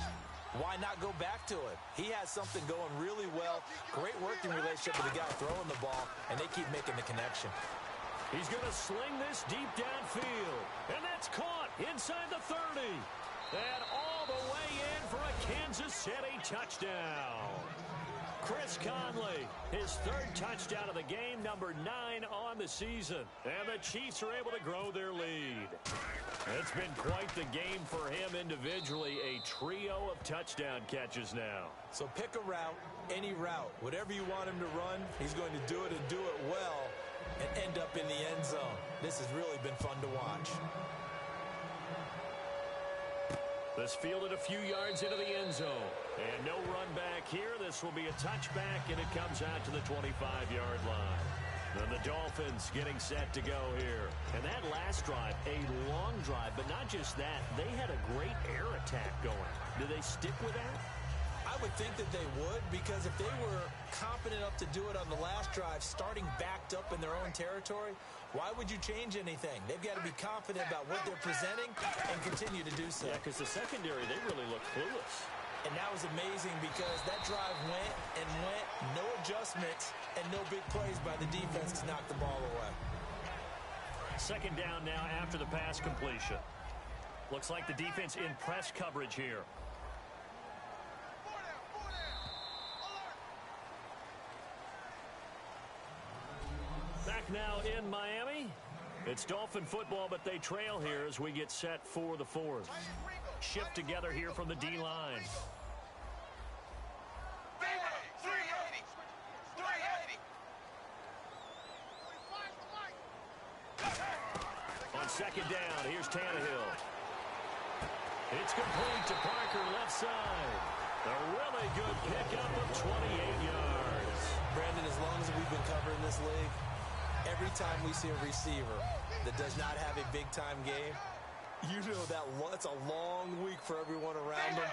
why not go back to it? He has something going really well. Great working relationship with the guy throwing the ball, and they keep making the connection. He's going to sling this deep downfield. And that's caught inside the 30. And all the way in for a Kansas City touchdown. Chris Conley, his 3rd touchdown of the game, number 9 on the season. And the Chiefs are able to grow their lead. It's been quite the game for him individually, a trio of touchdown catches now. So pick a route, any route. Whatever you want him to run, he's going to do it and do it well and end up in the end zone. This has really been fun to watch. This fielded a few yards into the end zone. And no run back here. This will be a touchback, and it comes out to the 25-yard line. And the Dolphins getting set to go here. And that last drive, a long drive, but not just that. They had a great air attack going. Do they stick with that? I would think that they would, because if they were confident enough to do it on the last drive, starting backed up in their own territory, why would you change anything? They've got to be confident about what they're presenting and continue to do so. Yeah, because the secondary, they really look clueless. And that was amazing because that drive went and went, no adjustments, and no big plays by the defense to knock the ball away. 2nd down now after the pass completion. Looks like the defense in press coverage here. Back now in Miami. It's Dolphin football, but they trail here as we get set for the fourth. Shift together here from the D-line. On second down, here's Tannehill. It's complete to Parker, left side. A really good pickup of 28 yards. Brandon, as long as we've been covering this league, every time we see a receiver that does not have a big-time game, you know that it's a long week for everyone around him.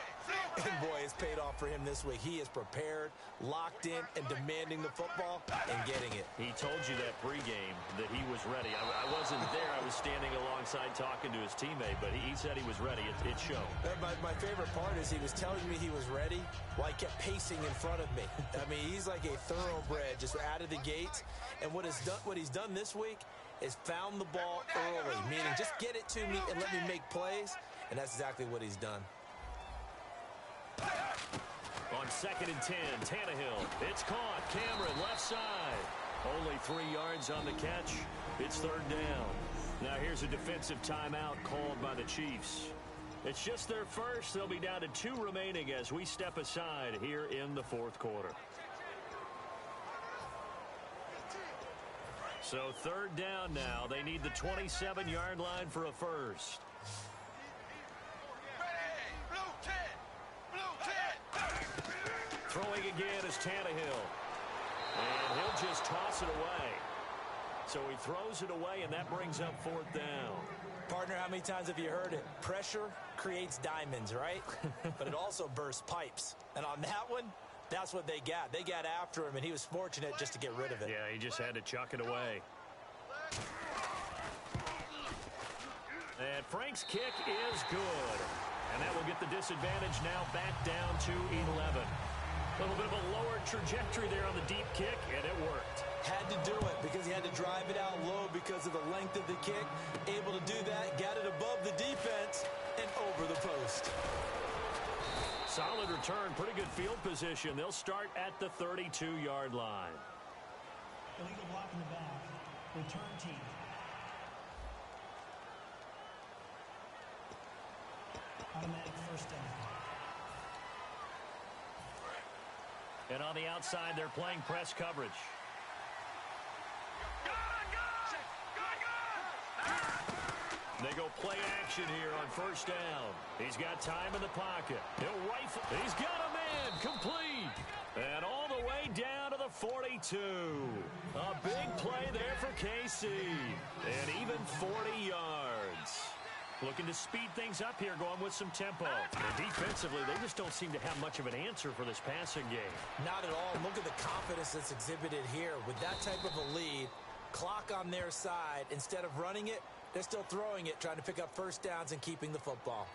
And, boy, it's paid off for him this week. He is prepared, locked in, and demanding the football and getting it. He told you that pregame that he was ready. I wasn't there. I was standing alongside talking to his teammate, but he said he was ready. It showed. My favorite part is he was telling me he was ready while he kept pacing in front of me. I mean, he's like a thoroughbred just out of the gates. And what he's done this week is found the ball early, meaning just get it to me and let me make plays, and that's exactly what he's done. On 2nd and 10, Tannehill. It's caught. Cameron, left side. Only 3 yards on the catch. It's 3rd down. Now here's a defensive timeout called by the Chiefs. It's just their first. They'll be down to 2 remaining as we step aside here in the 4th quarter. So 3rd down now. They need the 27-yard line for a first. Throwing again is Tannehill. And he'll just toss it away. So he throws it away, and that brings up 4th down. Partner, how many times have you heard it? Pressure creates diamonds, right? But it also bursts pipes. And on that one, that's what they got. They got after him, and he was fortunate just to get rid of it. Yeah, he just had to chuck it away. And Frank's kick is good. And that will get the disadvantage now back down to 11. A little bit of a lower trajectory there on the deep kick, and it worked. Had to do it because he had to drive it out low because of the length of the kick. Able to do that, got it above the defense and over the post. Solid return, pretty good field position. They'll start at the 32-yard line. Illegal block in the back. Return team. Automatic first down. And on the outside, they're playing press coverage. They go play action here on 1st down. He's got time in the pocket. He'll rifle. He's got a man complete. And all the way down to the 42. A big play there for KC. And even 40 yards. Looking to speed things up here, going with some tempo. And defensively, they just don't seem to have much of an answer for this passing game. Not at all. Look at the confidence that's exhibited here. With that type of a lead, clock on their side, instead of running it, they're still throwing it, trying to pick up 1st downs and keeping the football.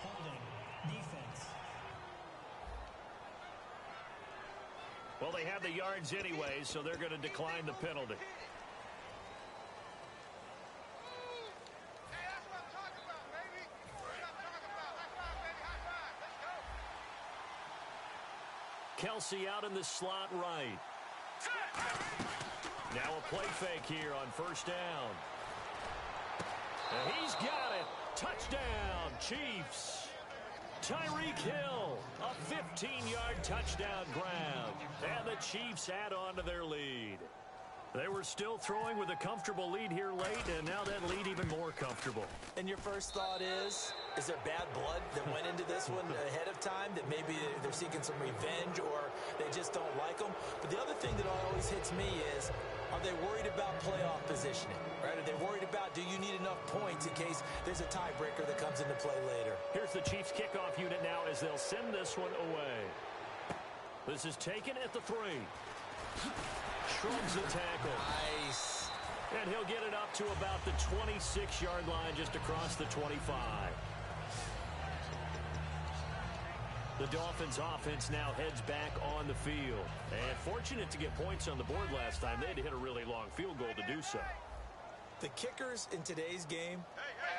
Holding. Defense. Well, they have the yards anyway, so they're going to decline the penalty. Kelsey out in the slot right. Now a play fake here on 1st down. And he's got it. Touchdown, Chiefs. Tyreek Hill, a 15-yard touchdown grab. And the Chiefs add on to their lead. They were still throwing with a comfortable lead here late, and now that lead even more comfortable. And your first thought is there bad blood that went into this one ahead of time, that maybe they're seeking some revenge or they just don't like them? But the other thing that always hits me is, are they worried about playoff positioning? Right? Are they worried about, do you need enough points in case there's a tiebreaker that comes into play later? Here's the Chiefs kickoff unit now as they'll send this one away. This is taken at the 3. Shrugs the tackle. Nice. And he'll get it up to about the 26-yard line, just across the 25. The Dolphins offense now heads back on the field. And fortunate to get points on the board last time. They had to hit a really long field goal to do so. The kickers in today's game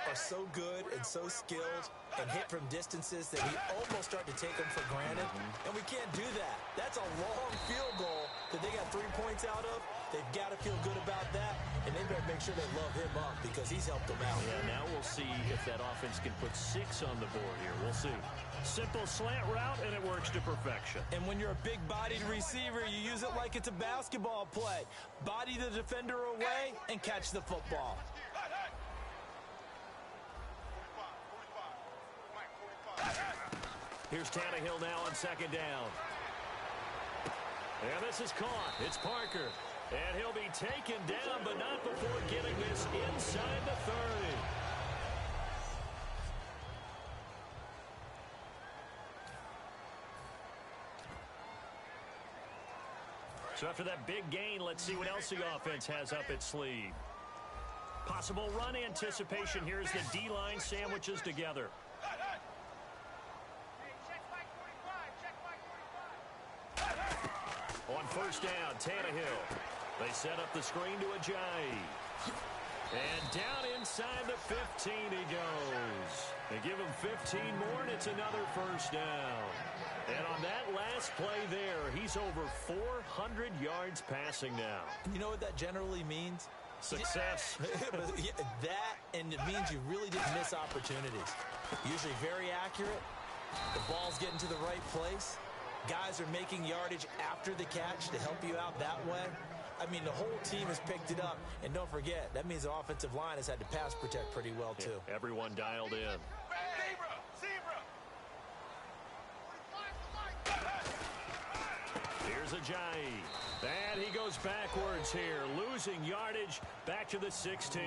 are so good and so skilled and hit from distances that we almost start to take them for granted, and we can't do that. That's a long field goal that they got 3 points out of. They've got to feel good about that, and they better make sure they love him up because he's helped them out. Yeah, now we'll see if that offense can put 6 on the board here. We'll see. Simple slant route, and it works to perfection. And when you're a big-bodied receiver, you use it like it's a basketball play. Body the defender away and catch the football. Here's Tannehill now on second down. And this is caught. It's Parker. And he'll be taken down, but not before getting this inside the 30. So after that big gain, let's see what else the offense has up its sleeve. Possible run anticipation here as the D-line sandwiches together. On first down, Tannehill. They set up the screen to Ajayi. And down inside the 15 he goes. They give him 15 more, and it's another first down. And on that last play there, he's over 400 yards passing now. You know what that generally means? Success. That, and it means you really didn't miss opportunities. Usually very accurate. The ball's getting to the right place. Guys are making yardage after the catch to help you out that way. I mean, the whole team has picked it up. And don't forget, that means the offensive line has had to pass protect pretty well, too. Yeah, everyone dialed in. Here's Ajayi. And he goes backwards here, losing yardage back to the 16.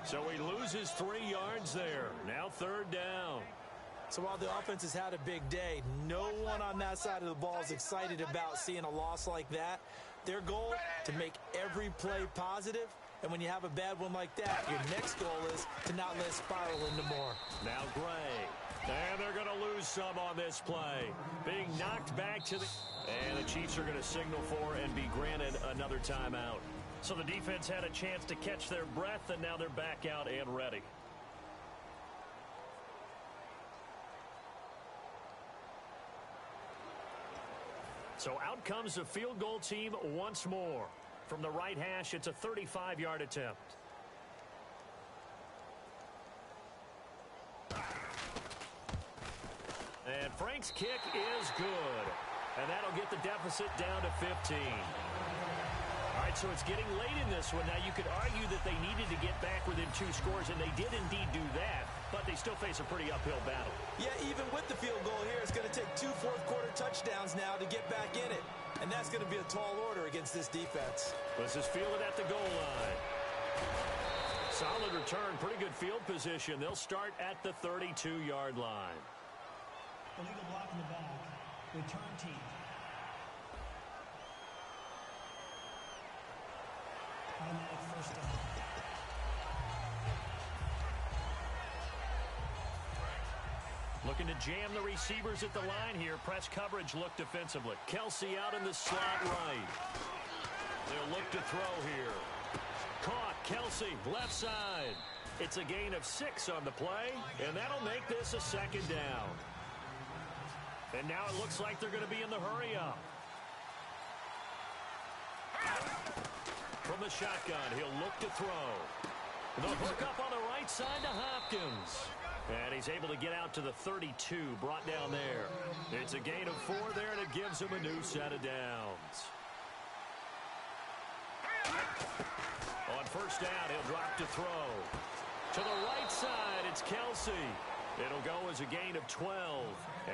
So he loses 3 yards there. Now third down. So while the offense has had a big day, no one on that side of the ball is excited about seeing a loss like that. Their goal, to make every play positive. And when you have a bad one like that, your next goal is to not let it spiral into more. Now Gray. And they're going to lose some on this play. Being knocked back to the... And the Chiefs are going to signal for and be granted another timeout. So the defense had a chance to catch their breath, and now they're back out and ready. So out comes the field goal team once more. From the right hash, it's a 35-yard attempt. And Frank's kick is good. And that'll get the deficit down to 15. All right, so it's getting late in this one. Now, you could argue that they needed to get back within 2 scores, and they did indeed do that, but they still face a pretty uphill battle. Yeah, even with the field goal here, it's going to take 2 fourth-quarter touchdowns now to get back in it. And that's going to be a tall order against this defense. This is fielded at the goal line. Solid return, pretty good field position. They'll start at the 32-yard line. Illegal block in the back. Return team. Automatic first down. Looking to jam the receivers at the line here. Press coverage look defensively. Kelsey out in the slot right. They'll look to throw here. Caught. Kelsey, left side. It's a gain of 6 on the play, and that'll make this a second down. And now it looks like they're going to be in the hurry up. From the shotgun, he'll look to throw. The hook up on the right side to Hopkins. And he's able to get out to the 32, brought down there. It's a gain of 4 there, and it gives him a new set of downs. On first down, he'll drop to throw. To the right side, it's Kelsey. It'll go as a gain of 12,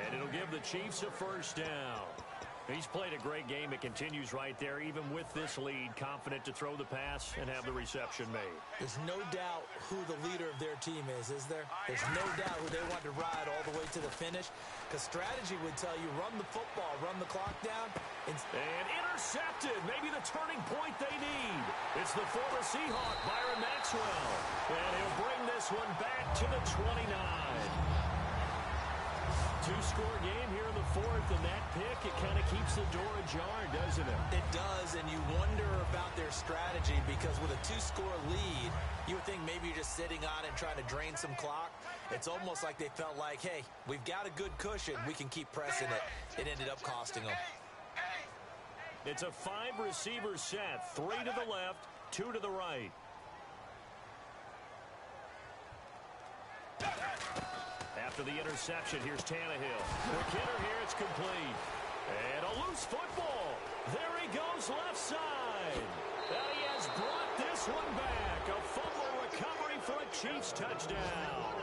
and it'll give the Chiefs a first down. He's played a great game. It continues right there, even with this lead, confident to throw the pass and have the reception made. There's no doubt who the leader of their team is there? There's no doubt who they want to ride all the way to the finish, because strategy would tell you run the football, run the clock down. And intercepted, maybe the turning point they need. It's the former Seahawk, Byron Maxwell, and he'll bring this one back to the 29. Two-score game here in the fourth, and that pick, it kind of keeps the door ajar, doesn't it? It does, and you wonder about their strategy because with a two-score lead, you would think maybe you're just sitting on it and trying to drain some clock. It's almost like they felt like, hey, we've got a good cushion. We can keep pressing it. It ended up costing them. It's a 5-receiver set, 3 to the left, 2 to the right. After the interception, here's Tannehill. Quick hitter here, it's complete. And a loose football. There he goes left side. And he has brought this one back. A fumble recovery for a Chiefs touchdown.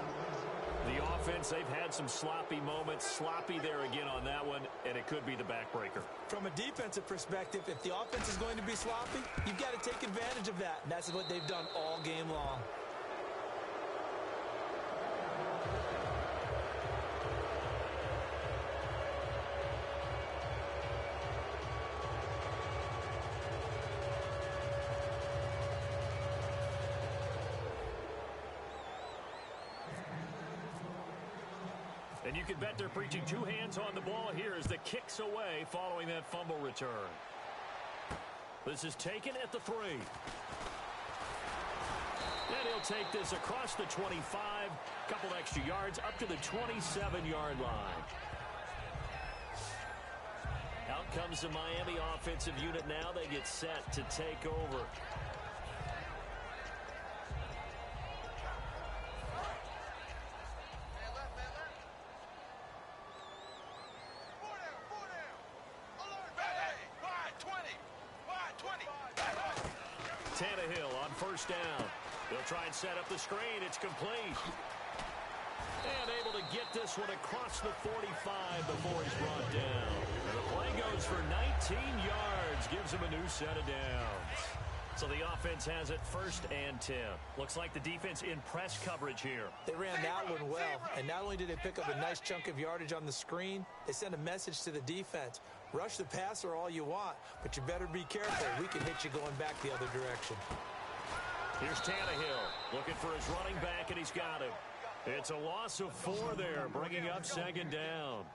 The offense, they've had some sloppy moments. Sloppy there again on that one, and it could be the backbreaker. From a defensive perspective, if the offense is going to be sloppy, you've got to take advantage of that. And that's what they've done all game long. And you can bet they're preaching 2 hands on the ball here as the kick's away following that fumble return. This is taken at the 3. And he'll take this across the 25, couple extra yards up to the 27-yard line. Out comes the Miami offensive unit now. They get set to take over. Tannehill on first down. They'll try and set up the screen. It's complete. And able to get this one across the 45 before he's brought down. And the play goes for 19 yards. Gives him a new set of downs. So the offense has it 1st and 10. Looks like the defense in press coverage here. They ran that one well. And not only did they pick up a nice chunk of yardage on the screen, they sent a message to the defense. Rush the passer all you want, but you better be careful. We can hit you going back the other direction. Here's Tannehill looking for his running back, and he's got him. It's a loss of 4 there, bringing up 2nd down.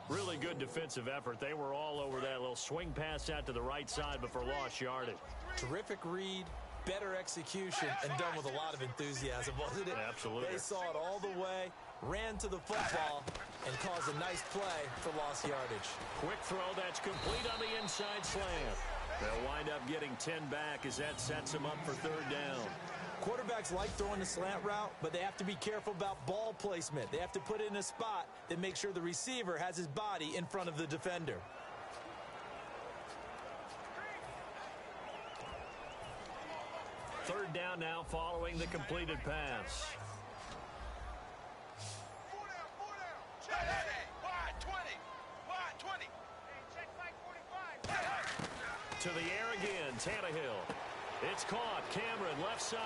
Really good defensive effort. They were all over that little swing pass out to the right side before lost yardage. Terrific read, better execution, and done with a lot of enthusiasm, wasn't it? Absolutely. They saw it all the way, ran to the football, and caused a nice play for lost yardage. Quick throw, that's complete on the inside slant. They'll wind up getting 10 back as that sets them up for 3rd down. Quarterbacks like throwing the slant route, but they have to be careful about ball placement. They have to put it in a spot that makes sure the receiver has his body in front of the defender. Third down now following the completed pass. To the air again, Tannehill. It's caught. Cameron, left side.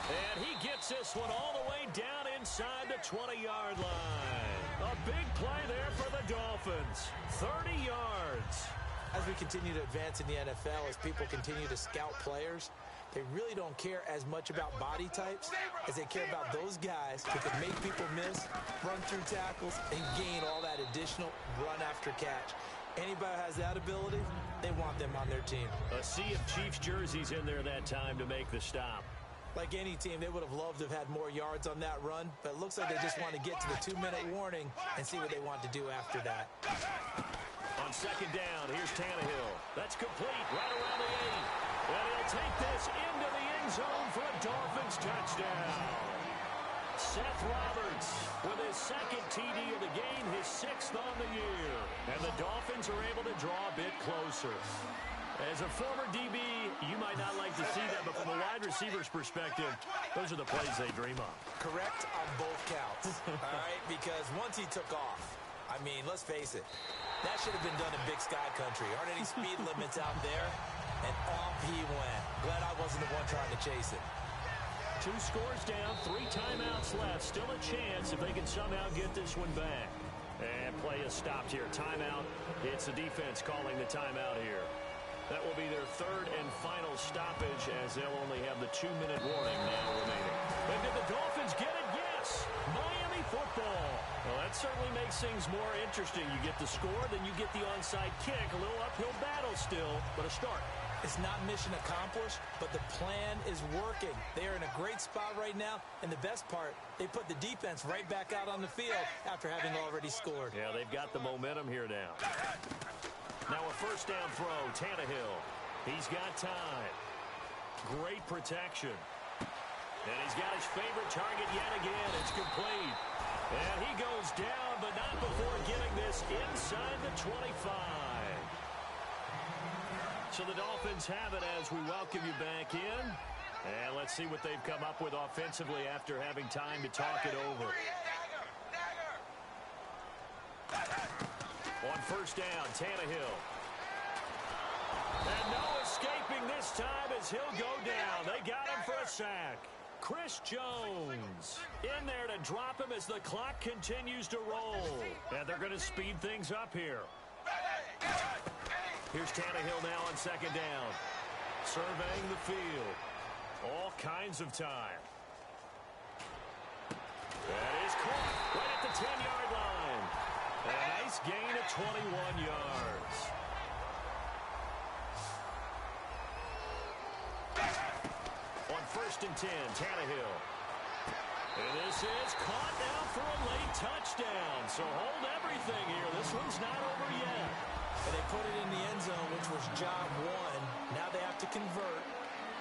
And he gets this one all the way down inside the 20-yard line. A big play there for the Dolphins. 30 yards. As we continue to advance in the NFL, as people continue to scout players, they really don't care as much about body types as they care about those guys who can make people miss, run through tackles, and gain all that additional run after catch. Anybody who has that ability, they want them on their team. A sea of Chiefs jerseys in there that time to make the stop. Like any team, they would have loved to have had more yards on that run, but it looks like they just want to get to the 2-minute warning and see what they want to do after that. On 2nd down, here's Tannehill. That's complete right around the 8. And he'll take this into the end zone for a Dolphins touchdown. Seth Roberts with his 2nd TD of the game, his 6th on the year. And the Dolphins are able to draw a bit closer. As a former DB, you might not like to see that, but from a wide receiver's perspective, those are the plays they dream of. Correct on both counts, all right? Because once he took off, I mean, let's face it, that should have been done in Big Sky Country. Aren't any speed limits out there? And off he went. Glad I wasn't the one trying to chase it. 2 scores down, 3 timeouts left. Still a chance if they can somehow get this one back. And play is stopped here. Timeout. It's the defense calling the timeout here. That will be their 3rd and final stoppage as they'll only have the 2-minute warning now remaining. But did the Dolphins get it? Yes. Miami for That certainly makes things more interesting. You get the score, then you get the onside kick. A little uphill battle still, but a start. It's not mission accomplished, but the plan is working. They are in a great spot right now, and the best part, they put the defense right back out on the field after having already scored. Yeah, they've got the momentum here now. Now a first down throw, Tannehill. He's got time. Great protection. And he's got his favorite target yet again. It's complete. And he goes down, but not before getting this inside the 25. So the Dolphins have it as we welcome you back in. And let's see what they've come up with offensively after having time to talk it over. On first down, Tannehill. And no escaping this time as he'll go down. They got him for a sack. Chris Jones in there to drop him as the clock continues to roll. And they're going to speed things up here. Here's Tannehill now on second down. Surveying the field. All kinds of time. That is caught right at the 10-yard line. A nice gain of 21 yards. On first and 10, Tannehill. And this is caught now for a late touchdown. So hold everything here. This one's not over yet. And they put it in the end zone, which was job one. Now they have to convert,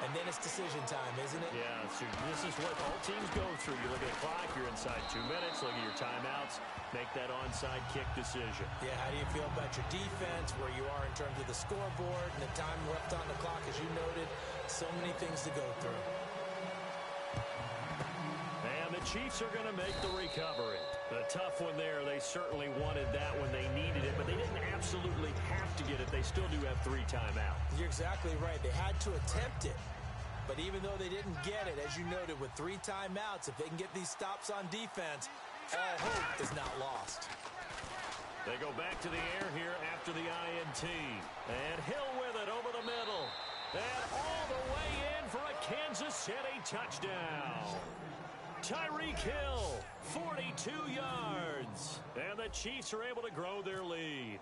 and then it's decision time, isn't it? Yeah, so this is what all teams go through. You look at the clock, you're inside 2 minutes, look at your timeouts, make that onside kick decision. Yeah, how do you feel about your defense, where you are in terms of the scoreboard, and the time left on the clock, as you noted? So many things to go through. And the Chiefs are going to make the recovery. A tough one there. They certainly wanted that when they needed it, but they didn't absolutely have to get it. They still do have 3 timeouts. You're exactly right. They had to attempt it. But even though they didn't get it, as you noted, with 3 timeouts, if they can get these stops on defense, all hope is not lost. They go back to the air here after the INT. And Hill with it over the middle. And all the way in for a Kansas City touchdown. Tyreek Hill, 42 yards. And the Chiefs are able to grow their lead.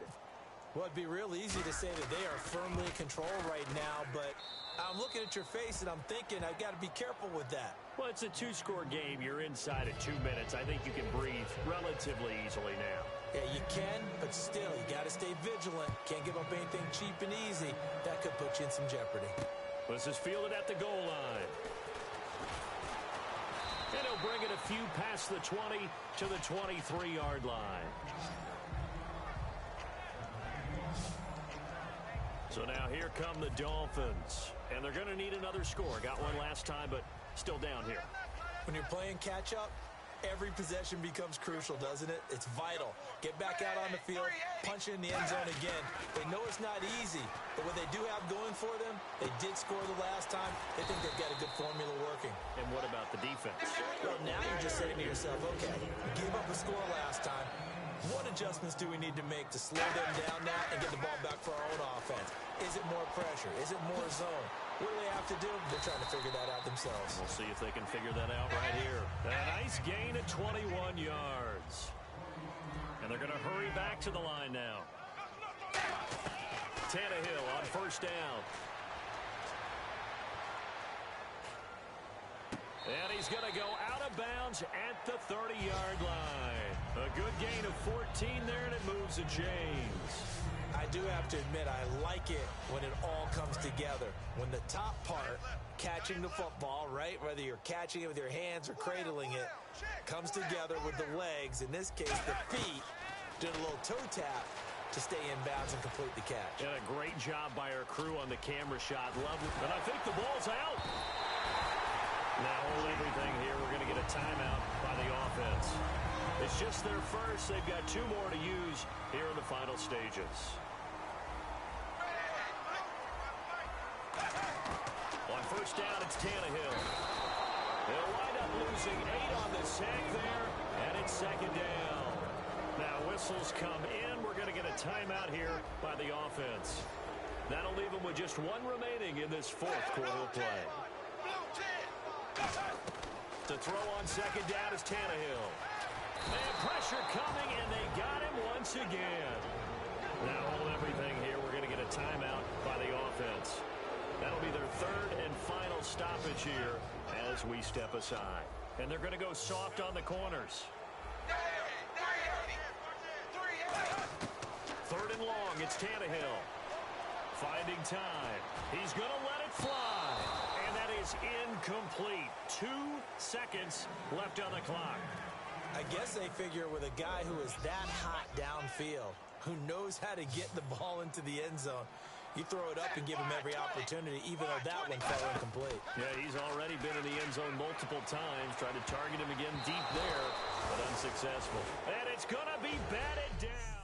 Well, it'd be real easy to say that they are firmly in control right now, but I'm looking at your face and I'm thinking I've got to be careful with that. Well, it's a 2-score game. You're inside at 2 minutes. I think you can breathe relatively easily now. Yeah, you can, but still, you got to stay vigilant. Can't give up anything cheap and easy. That could put you in some jeopardy. This is fielded at the goal line. And he'll bring it a few past the 20 to the 23-yard line. So now here come the Dolphins. And they're going to need another score. Got one last time, but still down here. When you're playing catch-up, every possession becomes crucial, doesn't it? It's vital. Get back out on the field, punch it in the end zone again. They know it's not easy, but what they do have going for them, they did score the last time. They think they've got a good formula working. And what about the defense? Well, now you're just saying to yourself, okay, gave up a score last time. What adjustments do we need to make to slow them down now and get the ball back for our own offense? Is it more pressure? Is it more zone? What do they have to do? They're trying to figure that out themselves. We'll see if they can figure that out right here. A nice gain of 21 yards. And they're going to hurry back to the line now. Tannehill on first down. And he's going to go out of bounds at the 30-yard line. A good gain of 14 there, and it moves the chains. I do have to admit, I like it when it all comes together. When the top part, catching the football, right, whether you're catching it with your hands or cradling it, comes together with the legs, in this case the feet, doing a little toe tap to stay in bounds and complete the catch. And a great job by our crew on the camera shot. Love it. And I think the ball's out. Now hold everything here. We're going to get a timeout by the offense. It's just their first. They've got 2 more to use here in the final stages. On first down, it's Tannehill. They'll wind up losing 8 on the sack there, and it's second down. Now whistles come in. We're going to get a timeout here by the offense. That'll leave them with just 1 remaining in this 4th quarter of play. To throw on second down is Tannehill. And pressure coming, and they got him once again. Now hold everything here. We're going to get a timeout by the offense. That'll be their third and final stoppage here as we step aside. And they're going to go soft on the corners. Third and long, it's Tannehill. Finding time. He's going to let it fly. And that is incomplete. 2 seconds left on the clock. I guess they figure with a guy who is that hot downfield, who knows how to get the ball into the end zone, you throw it up and give him every opportunity, even though that one fell incomplete. Yeah, he's already been in the end zone multiple times, tried to target him again deep there, but unsuccessful. And it's going to be batted down.